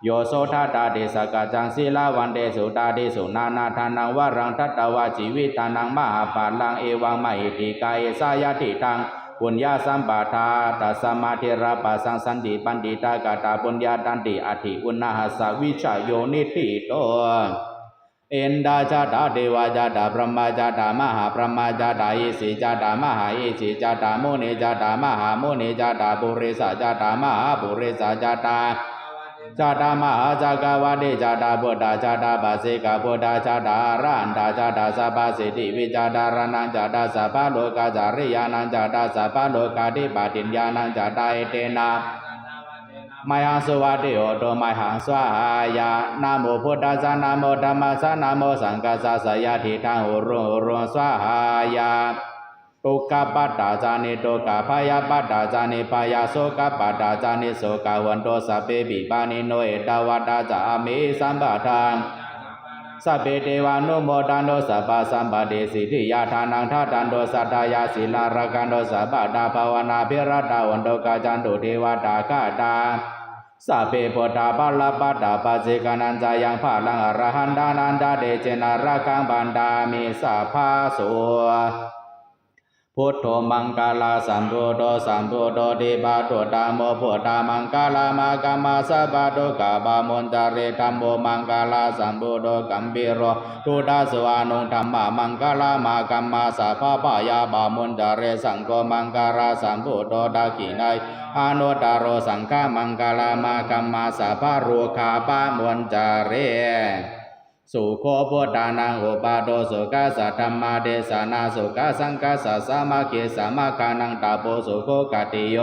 โยโสทัตตาเดสกาจังศีลาวันเดสุตาเดสุนานาทานังวารังทัตตวาชีวิตานังมหาปาลังเอวังมหิติกายสายติตังปุญญาสัมปทาตัสมาเทระปัสสังสันติปันติตากาตาปุญญาตันติอธิอุณหัสสวิชโยนิติโตเอนดาจาตาเทวาจาตาพรหมจาตามหาพรหมจาตาอิสิจาตามหาอิสิจาตาโมเนจาตามหาโมเนจาตาปุริสจาตามหาปุริสจาตาจาตามหาจากาวาเดจาตาบุตตาจาตาบาสิกาบุตตาจาตารันตาจาตาสัพพสิทธิวิจาตารนังจาตาสัพพโลกาจาริยานังจาตาสัพพโลกาธิปติญญานังจาตาเอเตนะไมหังสวัสดิโอโตไมหังสวายานะโมพุทธัสสะนะโมธัมมัสสะนะโมสังฆัสสะสยะทิทังอุรุรุสวายาตุกขปัตตาจานิตุกขพยาปัตตาจานิพยาโสกปัตตาจานิโสกวันโตสัพเพปิปานิโนเอตวัตตาจามิสัมปทานสัพเพเทวานุโมทันโตสัพพสัมปติสิทธิยาทานังทัตันโตสัตตายาศีลารักันโตสัพพตาภาวนาภิรัตตาวันโตกาจันตุเทวตาคาตาสัพเพพุทธาปัลลปัตตาปัสสิกานันจายังภาลังอรหันดานันดาเดเจนารักังบันดามิสัพพะโส พุทโธมังกาลาสัมพุทโธสัมพุทโธติปาตุตามโมพุทธามังกาลามากามาสัพพะโตกาบามนจาริธัมโมมังกาลาสัมพุทโธกัมปิโรทุดาสวานุธัมมามังกาลามากามาสัพพะปายาบามนจาริสังโฆมังกาลาสัมพุทโธดากินัยอนุตตโรสังฆมังกาลามากามาสัพพะรูคาปามนจาริสุโคพุทธานังอุปาโตสุขัสสะธัมมาเดสานาสุขสังคัสสะสามาคิสามาคานังตาโปสุโคกติโย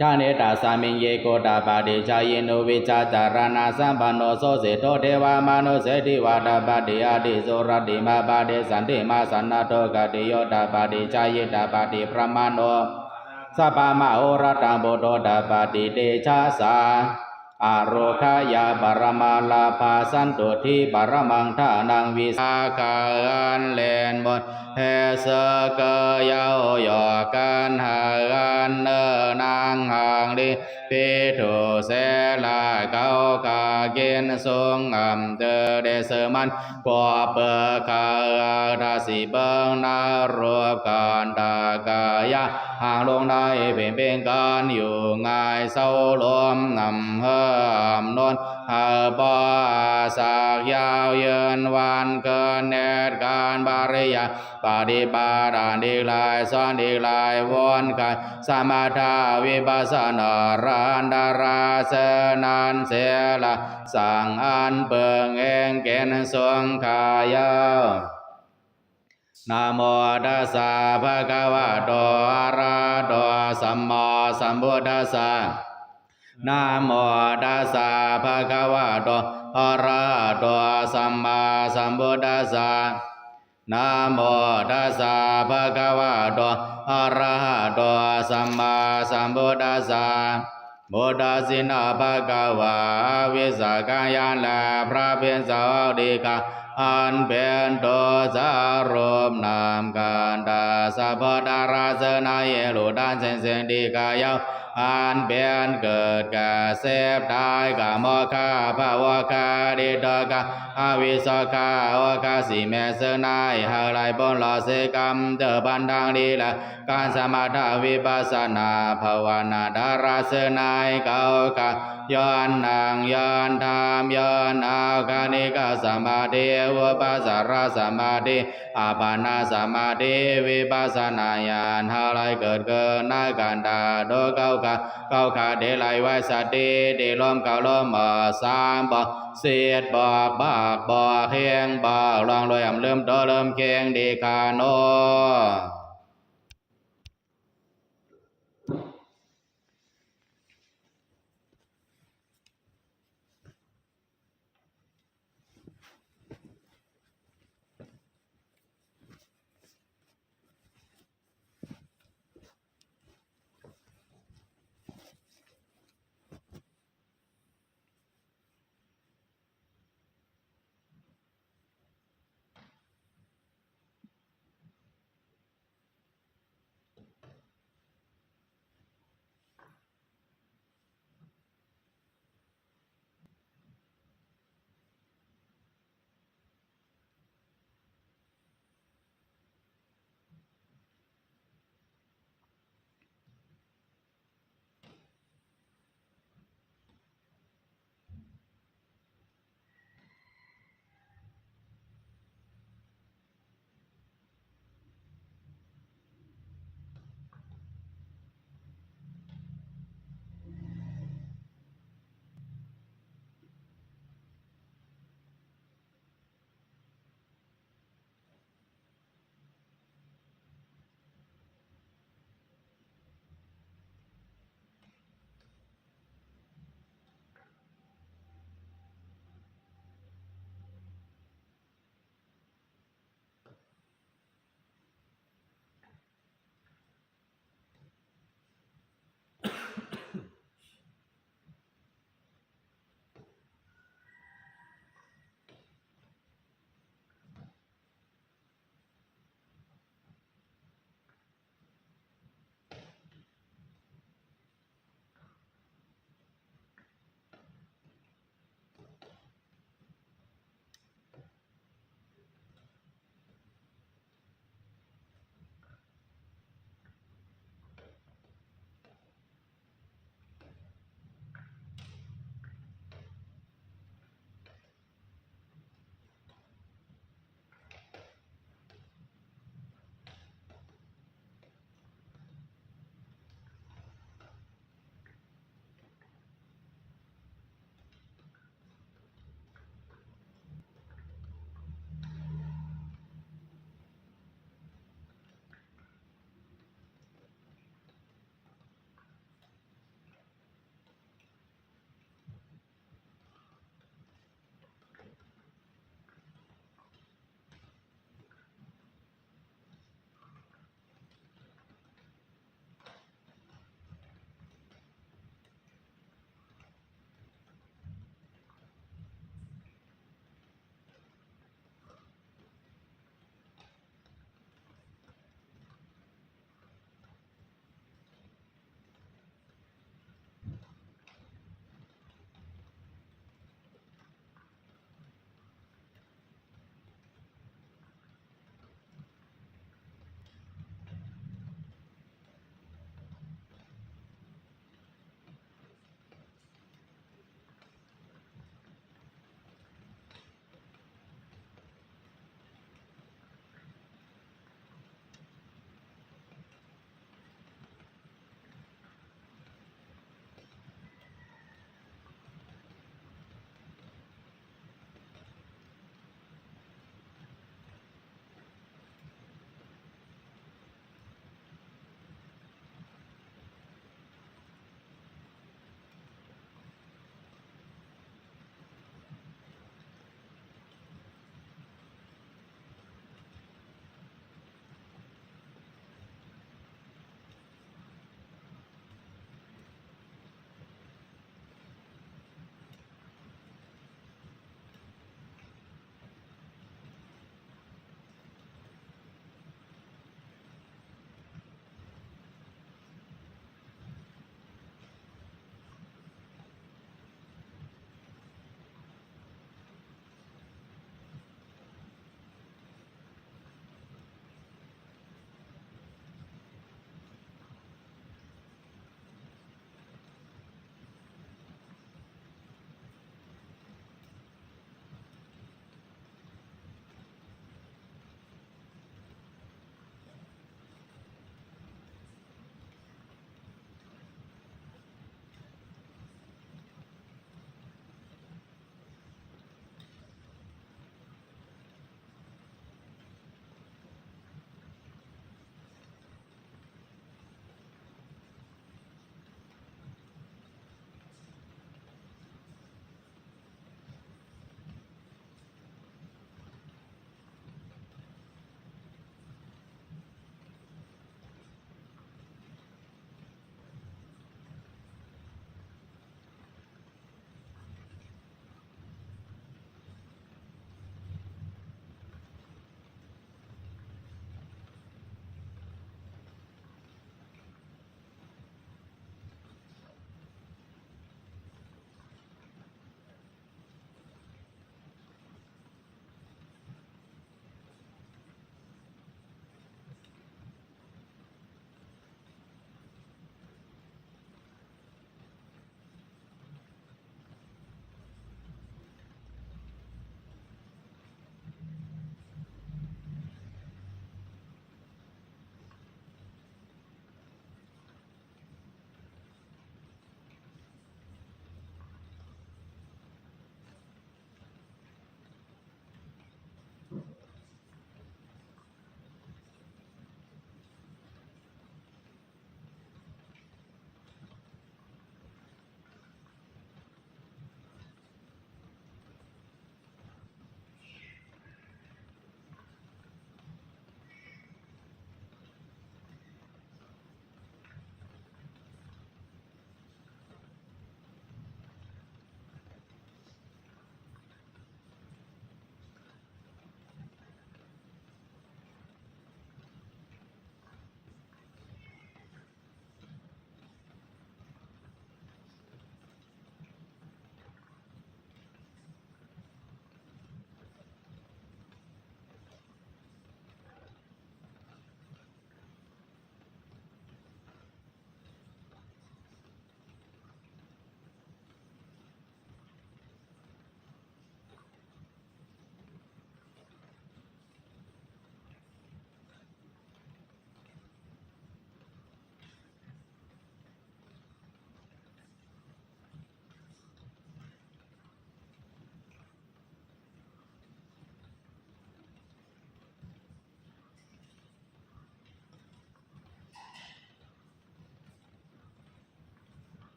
ชาเนตาสามิงเยโกตาปาติชายโนวิจาจารณาสัมปันโนโสเสโตเทวามนุเสติวาตาปาติอาติโสรติมาปาติสันติมาสันนาโตกติโยตาปาติชายตาปาติพระมาโนสัพพะมะโอรตังโบโตตาปาติเตชะสาอโรคายาบารมาลาภาสันตุทิบารมังทานังวิสาการเลนบนเฮสกยาวหยอกันหากันเนนางหางดิปิถุเสลาเกาคาเกณฑ์ทรงอัมเตเดสมันกว่าเปคาดาสิเบิงนารวบกันตากายะห่างลงได้เป็นการอยู่ง่ายเศร้าลมนำเฮิมนนหาบาสากยาวเยินวันเกินเนตการบาริยาปฏิปาดานดีลายสอนดีลายวนกายสมาทาวิปัสสนารันดาราเสนันเสละสังอันเปิงเองเกณฑ์สวงขายาวนะโมตัสสะภะคะวะโตอะระหะโตสัมมาสัมพุทธัสสะนะโมตัสสะภะคะวะโตอะระหะโตสัมมาสัมพุทธัสสะนะโมตัสสะภะคะวะโตอะระหะโตสัมมาสัมพุทธัสสะโมตัสสินะภะคะวะวิสาขายานและพระเป็นสาวดีกาอันเป็นตัวสารมนามกันตาสัพพดาราสนาเยโลดานเซนเซนดีกายาวอันเป็นเกิดกาเสพได้กามคาภาวคาดิตกาอวิสกาโอกาสิเมสนายหาไลบนลอเสกรรมเจอบันดังดีละการสมาธิวิปัสสนาภาวนาดาราสนายเกากาย้อนนางย้อนธรรมย้อนอากานิกาสมาธิอุปสารสมาธิอาปานาสมาธิวิปัสสนาญาณหาไลเกิดเกินนาการดาโดเก้าขาเดลัยไว้สติเดลมเก้าลมสามบ่เสียดบ่บากบ่เฮียงบ่ลองลอยเริ่มโตเริ่มเคียงดีคาโน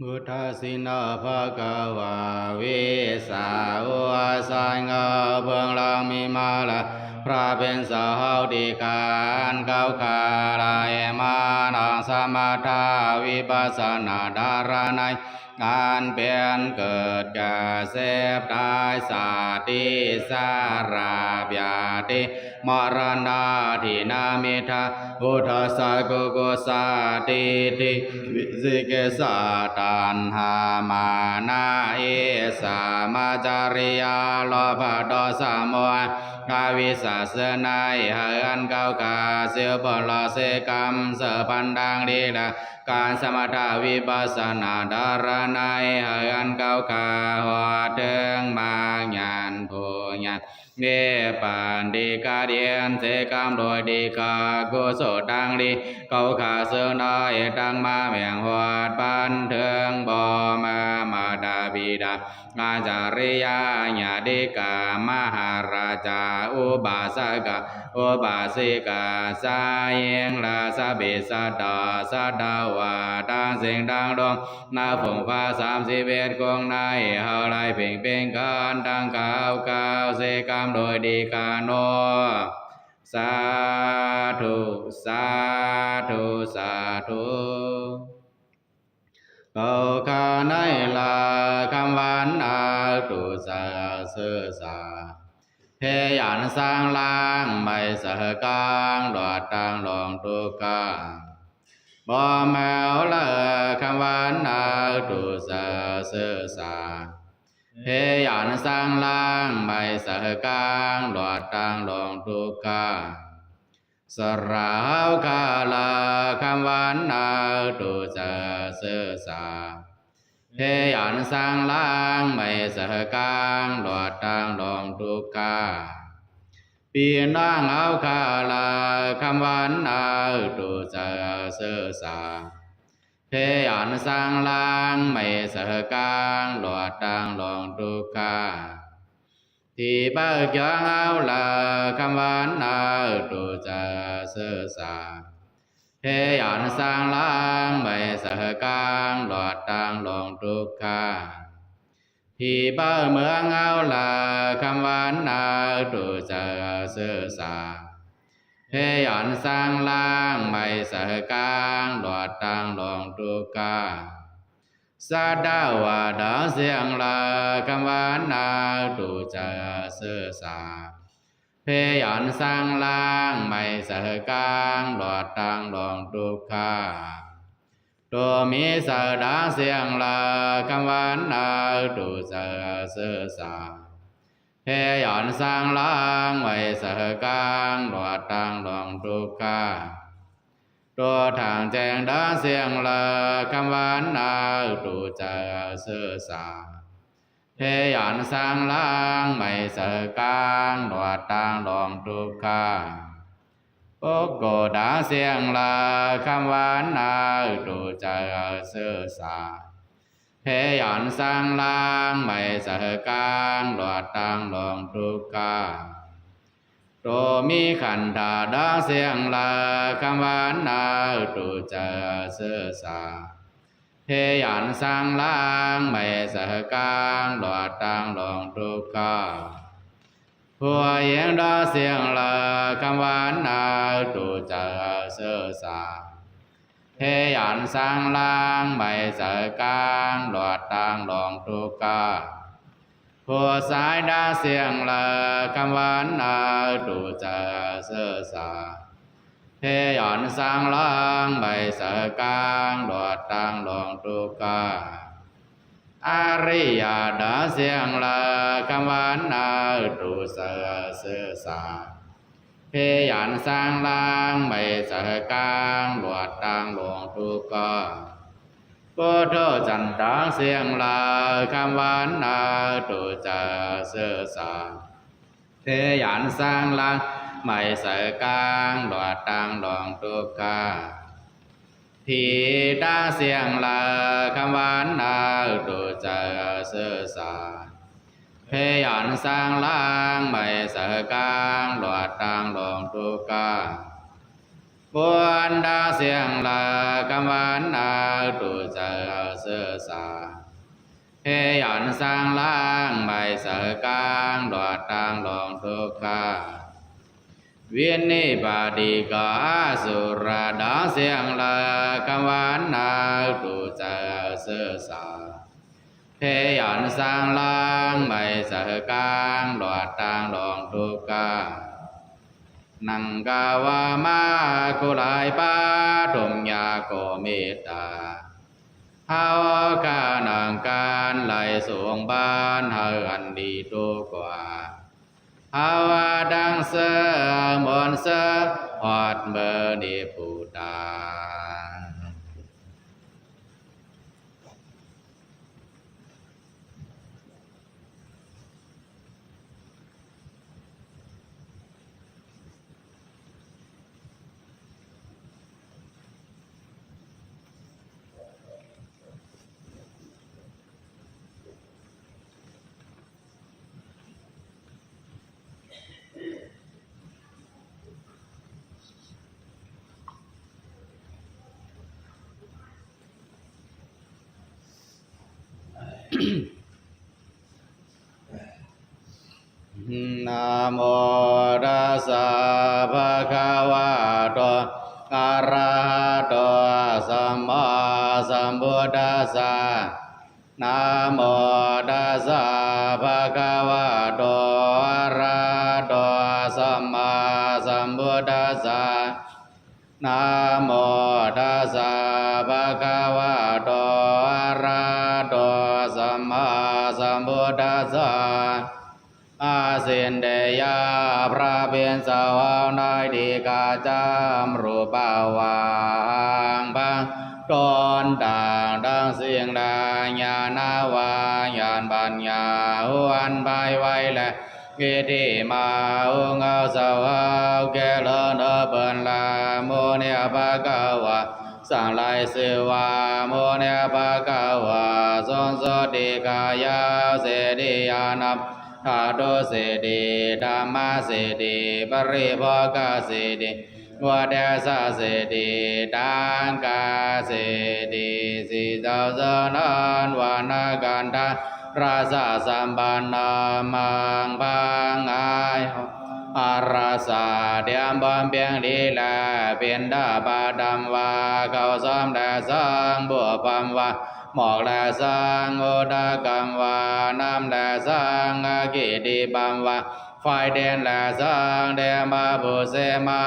พุทธสินาภะกวาวิสาวาสังฆาเบื้องหลังมีมาละพระเป็นสาวดีการเก้าคาลายมานังสมาทาวิปัสสนาดารนัยการเปลี่ยนเกิดแก่เสพได้สาติสาราบยาติมรณาทินามิทาพุทธสากุกุสาติติวิสิกสาตันหามานาเอสามาจาริยาโลภะโทสะโมหะกาวิสัสนัยหะอันเก้ากาเสียบลาเสกรรมเสพันดังดีละการสมถาวิปัสสนาดารนัยหะอันเก้ากาหัวถึงมาญาณผู้ญาณเนปันดีกาเดียนเสกรรมโดยดีกากุศลดังดีเก้าขาเสือน้อยดังมาแม่งหัวปันเถิงบ่มาดาบิดาอาจาริยาญาติกามหาราชาอุบาสกอุบาสิกาสายเองลาสบิสัตตาสัตตาวาดังสิ่งดังดงนาฝงฟ้า31กองนายเฮาไลเพ่งเป็นกันดังกาวเสกรรมโดยดีกาโนสาธุสาธุสาธุเขาขาในลาคำวันอาตุสาเสสาเฮยันสร้างลางไม่สหกางหลอดตังหลองตุกาบ่แมวละคำวันอาตุสาเสสาเฮยันสร้างลางไม่สหกางหลอดตังหลองตุกาสราวกาลาคำวันนาตุจาเสสาเฮยันสร้างล้างไม่สหกางหลอดตังหลองตุกาปีนางเอาคาลาคำวันนาตุจาเสสาเฮยันสร้างล้างไม่สหกางหลอดตังหลองตุกาที่บ้าจังเอาละคำวันนาตุจาเสสาเฮยันสร้างล้างไม่สหกางหลอดตังหลองตุกาที่บ้าเมืองเอาละคำวันนาตุจาเสสาเฮยันสร้างล้างไม่สหกางหลอดตังหลองตุกาสาดาวาดาเสียงลาคำวันนาตุจาเสสาเพยันสร้างล้างไม่สหกางหลอดตังหลองตุกาตัวมีสาดาเสียงลาคำวันนาตุจาเสสาเพยันสร้างล้างไม่สหกางหลอดตังหลองตุกาตัวทางแจงดาเสียงลาคำวันนาตุจาเสสาเฮยันสร้างล้างไม่สหกางหลอดตังหลองตุกาโอโกดาเสียงลาคำวันนาตุจาเสสาเฮยันสร้างล้างไม่สหกางหลอดตังหลองตุกาโตมีขันธาดาเสียงลาคำวันนาตุจาเสสาเฮยันสร้างล้างไม่สหกางหลอดตังหลองตุกาหัวเยียงดาเสียงลาคำวันนาตุจาเสสาเฮยันสร้างล้างไม่สหกางหลอดตังหลองตุกาหัวสายดาเสียงลาคำวันนาตุจาเสสาเฮยันสร้างล้างไม่สหกางหลอดตังหลองตุกาอาริยดาเสียงลาคำวันนาตุจาเสสาเฮยันสร้างล้างไม่สหกางหลอดตังหลองตุกาพุทธจันตาเสียงลาคำวันนาตุจาเสสาเทยันสร้างลางไม่ใส่กลางหลอดตังหลองตุกาทีตาเสียงลาคำวันนาตุจาเสสาเทยันสร้างลางไม่ใส่กลางหลอดตังหลองตุกาปวนดาเสียงลา คำวันนาตุเจอเสือสาเฮยันสร้างล้างไม่เสกางดอดตางลองทุกขาเวียนนิบาดีกาสุราดาเสียงละคำวันนาตุเจอเสือสาเฮยันสร้างล้างไม่เสกางดอดตางลองทุกขานังกาวามากุลายปาตุมยาโกเมตตาเฮากานังการไหลสวงบ้านเฮาอันดีตัวกว่าเฮาดังเสือมนเสือหอดเบอร์ดีปูตานะโมตัสสะภะคะวะโตอะระหะโตสัมมาสัมพุทธัสสะนะโมตัสสะภะคะวะโตอะระหะโตสัมมาสัมพุทธัสสะนะโมตัสสะภะคะวะโตอะระหะโตสัมมาสัมพุทธัสสะอาสินเดยาพระเบียนสาวน้อยดีกาจามรูปาวางพังตอนต่างดังเสียงดาญาณาวายานปัญญาหวนไปไว้และกิติมาอุงเอาสาวเกลเนเปินลาโมเนียภะกวะสังไลเสวาโมเนียภะกวะสนสติกายาเสดิยานับธาตุเสดิธรรมเสดิปริภคเสดิวัฏสะเสดิตังกาเสดิสิเจ้าสนันวานากันตาราสะสัมปันนามังพังอายอาราสาเดียมบอมเพียงดีแลเป็นดาบาดำว่าเขาซ้อมแด่สังบัวปัมว่าหมอกแลสังโอดากรรมวาน้ำแลสังอากิติบัมวาไฟเด่นแลสังเดมาบุเสมา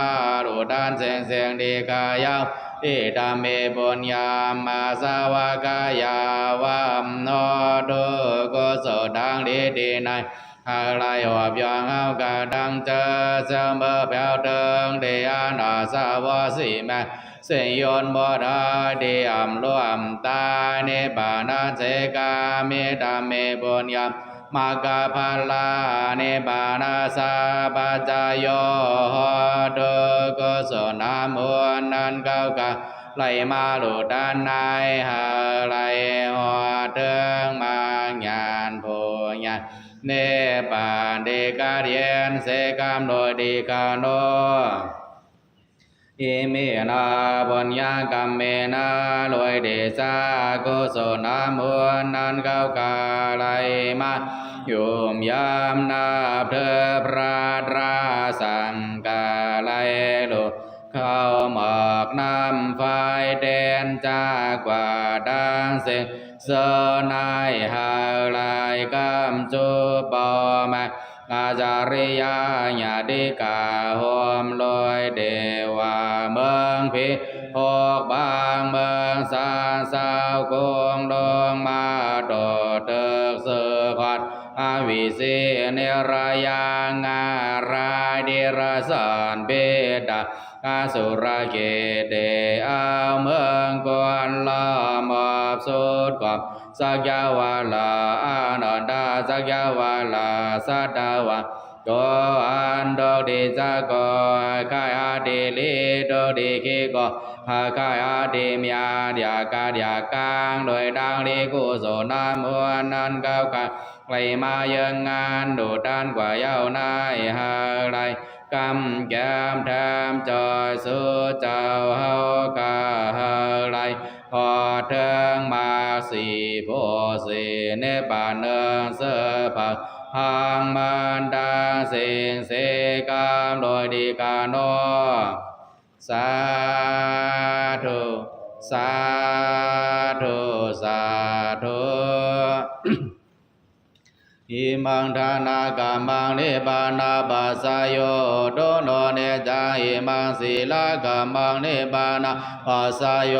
ดูดานเสียงเสียงดีกายาวอิดามิบุญญามาสาวกายาวามโนดุกุศลดังดีดีในอะไรหอบยองเอากาดังเจอเสมอเปียวเดิงเดียนาสาวสีแม่เสียยนบ่ได้ดีอ่ำล้มตายเนบานาเจกาเมตาเมบุญญามากาภาลาเนบานาสาปัจจโยดุกุศลนามุนันเก้ากาไหลมาหลุดด้านในหาไหลหัวเดิงมาญาณโพญาเนปาเดกาเรียนเสกามโดยดีกาโนอิเมนาบุญญากรรมเมนาลอยเดชากุศลนามุนันเก้ากาไหลมายุมยามนาเธอพระราสังกาไหลลุเข้าหมอกน้ำไฟเด่นจากกว่าดังเสียงเสนายหาลายกำจูปอมาอาจาริยาญาติกาโฮมลอยเดวาเมืองพิหกบางเมืองสานสาวกงดงมาโดดเตกเสือขอดอาวิสีเนรยางารายดิรสานเบดาอาสุรเกเดอาเมืองกวนลามอบสุดกอบสักยาวาลาอานนดาสักยาวาลาสัตวะโกอันโดดิจักโกขายอาดิลิโดดิคิโกหาขายอาดิมยาเดียกาเดียกังโดยดังลิกุโสนามวนนันเก้ากังไหลมายังงานดูด้านกว่าเย้านายหาไรกำแก้มแถมจอยสู้เจ้าเฮากาหา พอเถิงมาสีโพสีเนปานเนืองเสผักหังมันดาสิงเสกามโดยดีกาโนสาธุสาธุสาธุอิมังทานากามังนิบานาปัสสยโยโดโนเนจาอิมังศีลากามังนิบานาปัสสยโย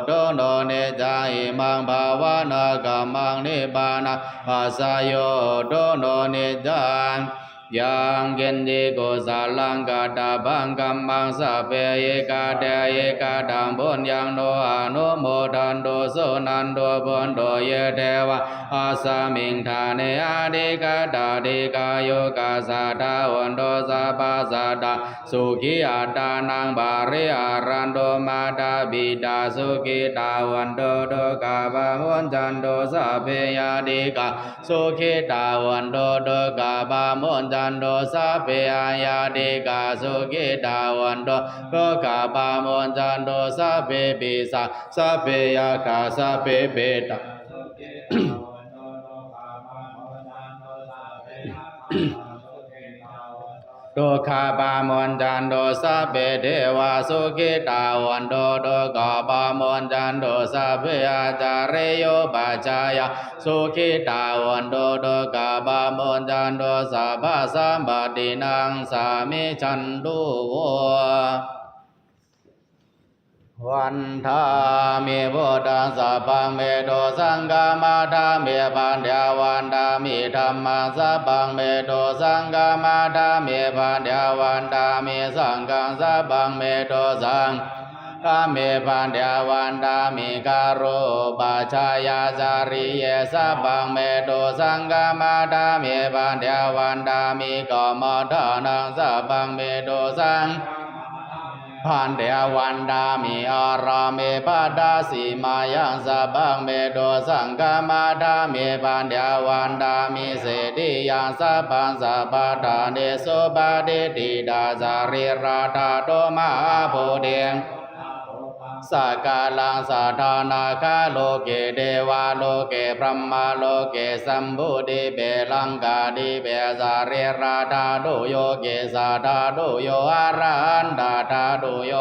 โดโนเนจาอิมังภาวานากามังนิบานาปัสสยโยโดโนเนจายังเกณฑ์โกสาลังกาตาบังกัมมังสัพเพเอกาเดเอกาดังบุญยังโนอนุโมทันโตโสนันโตบุญโตเยเทวะอาสามิงทาเนอาดิกาตาดิกาโยกาสาทาวันโตสัพพะสัตตาสุขีอัตตานังบาริอารันโตมาตาบิดาสุขิตาวันโตโตกาบามุนจันโตสัพเพยาดิกาสุขิตาวันโตโตกาบามุนจันโตสัพเพยาดิกาสุขิตาวันโตโตกาบามุนจันโตสัพเพปิสาสัพเพยากาสัพเพเปตาโตคาบามนจันโตสัพเพเทวาสุขิตาวันโตโตกาบามนจันโตสัพเพอาจาริโยปัจจายาสุขิตาวันโตโตกาบามนจันโตสัพพะสัมปตินังสามิชันตุโววันทามิพุทธัสสะปังเมโตสังฆมาทามิปัญญาวันดามิธรรมะสัพพังเมโตสังฆมาทามิปัญญาวันดามิสังฆังสัพพังเมโตสังฆามิปัญญาวันดามิการุปัจฉายาจาริเยสัพพังเมโตสังฆมาทามิปัญญาวันดามิกมทานังสัพพังเมโตสังพันเดวันดามิอารามิปัดาสีมายังสัพพังเมโตสังฆมาทามิปัญญาวันดามิเสติยังสัพพังสัพพะทาเนโสปะเดติดาจาริราธาโตมหาโพเดงสักกาลังสัทธานาคาโลเกเดวาโลเกพรหมาโลเกสัมบูดิเบลังกาดิเบสาริราธาโดโยเกสัทธาโดโยอารันดาธาโดโย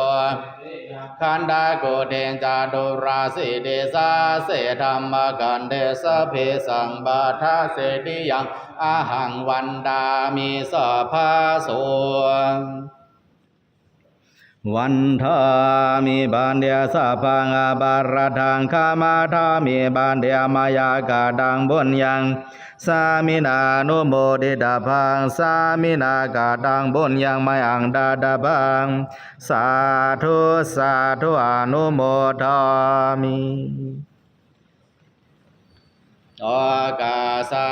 ขันธาโกเทนจาดุราสิเดสาเสธรรมกันเดสเพสังบาทาเสติยังอาหังวันดามิสัพพะโสวันทามิบันเดียสัพพังอาบารทังคามาทามิบันเดียมายากาดังบุญยังสามินานุโมดิดาพังสามินากาดังบุญยังไม่อังดาดาบังสาธุสาธุอนุโมทามิโอกาสา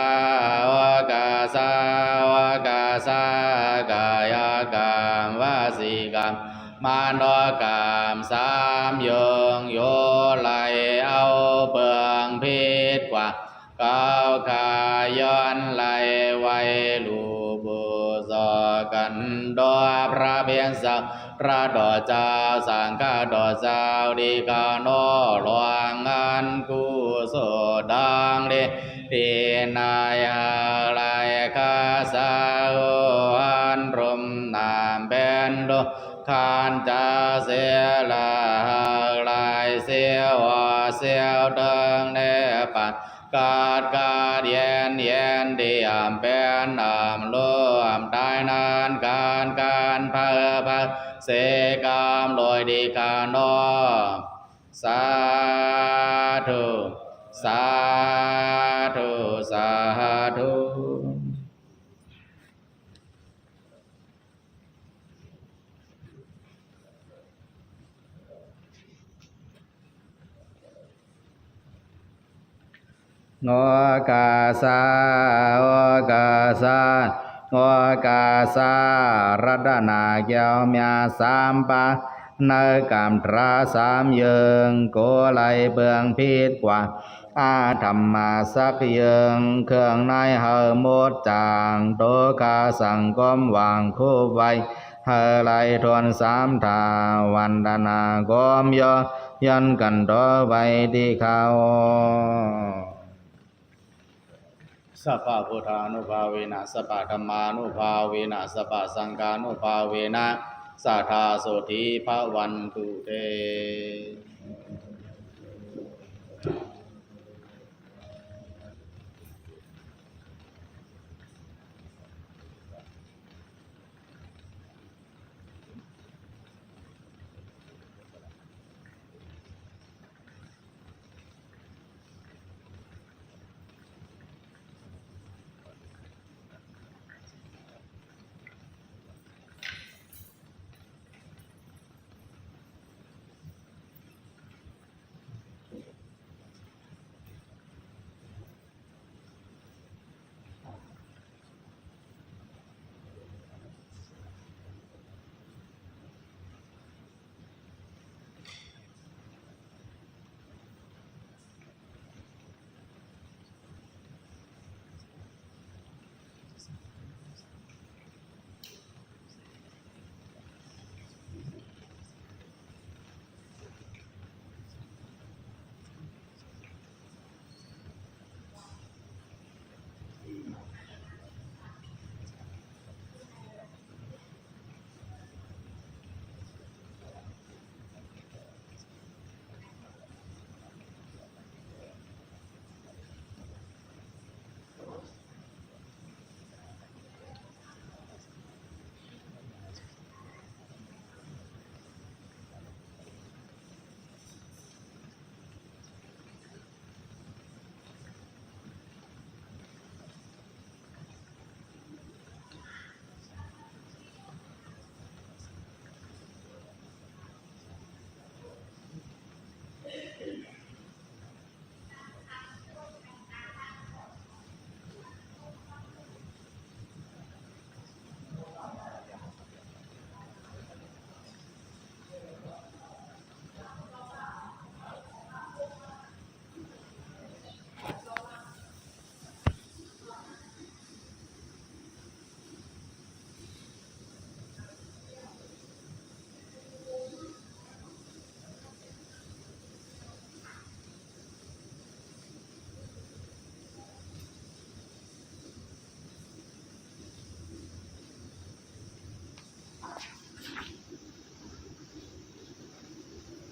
โอกาสาโอกาสากายกรรมวสีกรรมมโนกรรมสามยงโยไหลเอาเบืองพิษกว่าก้าวขาย้อนไหลไว้ลูบุษกันดอพระเบียงสักพระดอเจ้าสังฆดอเจ้าดีกาโนหลวงอันกุศลดังเดตีนายอะไรคาสาวอันรมนามเป็นโดขานจะเสียละลายเสียวเสียวเดิงเนปัดกาดเย็นดีอามเป็นอามรวมได้นานการเพอเสกามโดยดีกาโนสาธุสาธุสาธุโอกาสาโอกาสาโอกาสารัตนาเกี่ยวเมียสามปะในกามตราสามเยิงโกไลเบืองพิษกว่าอาธรรมาสักเยิงเครื่องในเฮอหมดจางโตกาสังกมวางคู่ไว้ ไลทวนสามทาวันดานากอมยอยันกันต่อไปที่เขาสัพพะพุทธานุภาเวนะสัพพะธัมมานุภาเวนะสัพพะสังฆานุภาเวนะสัทธาโสธีภวันตุเต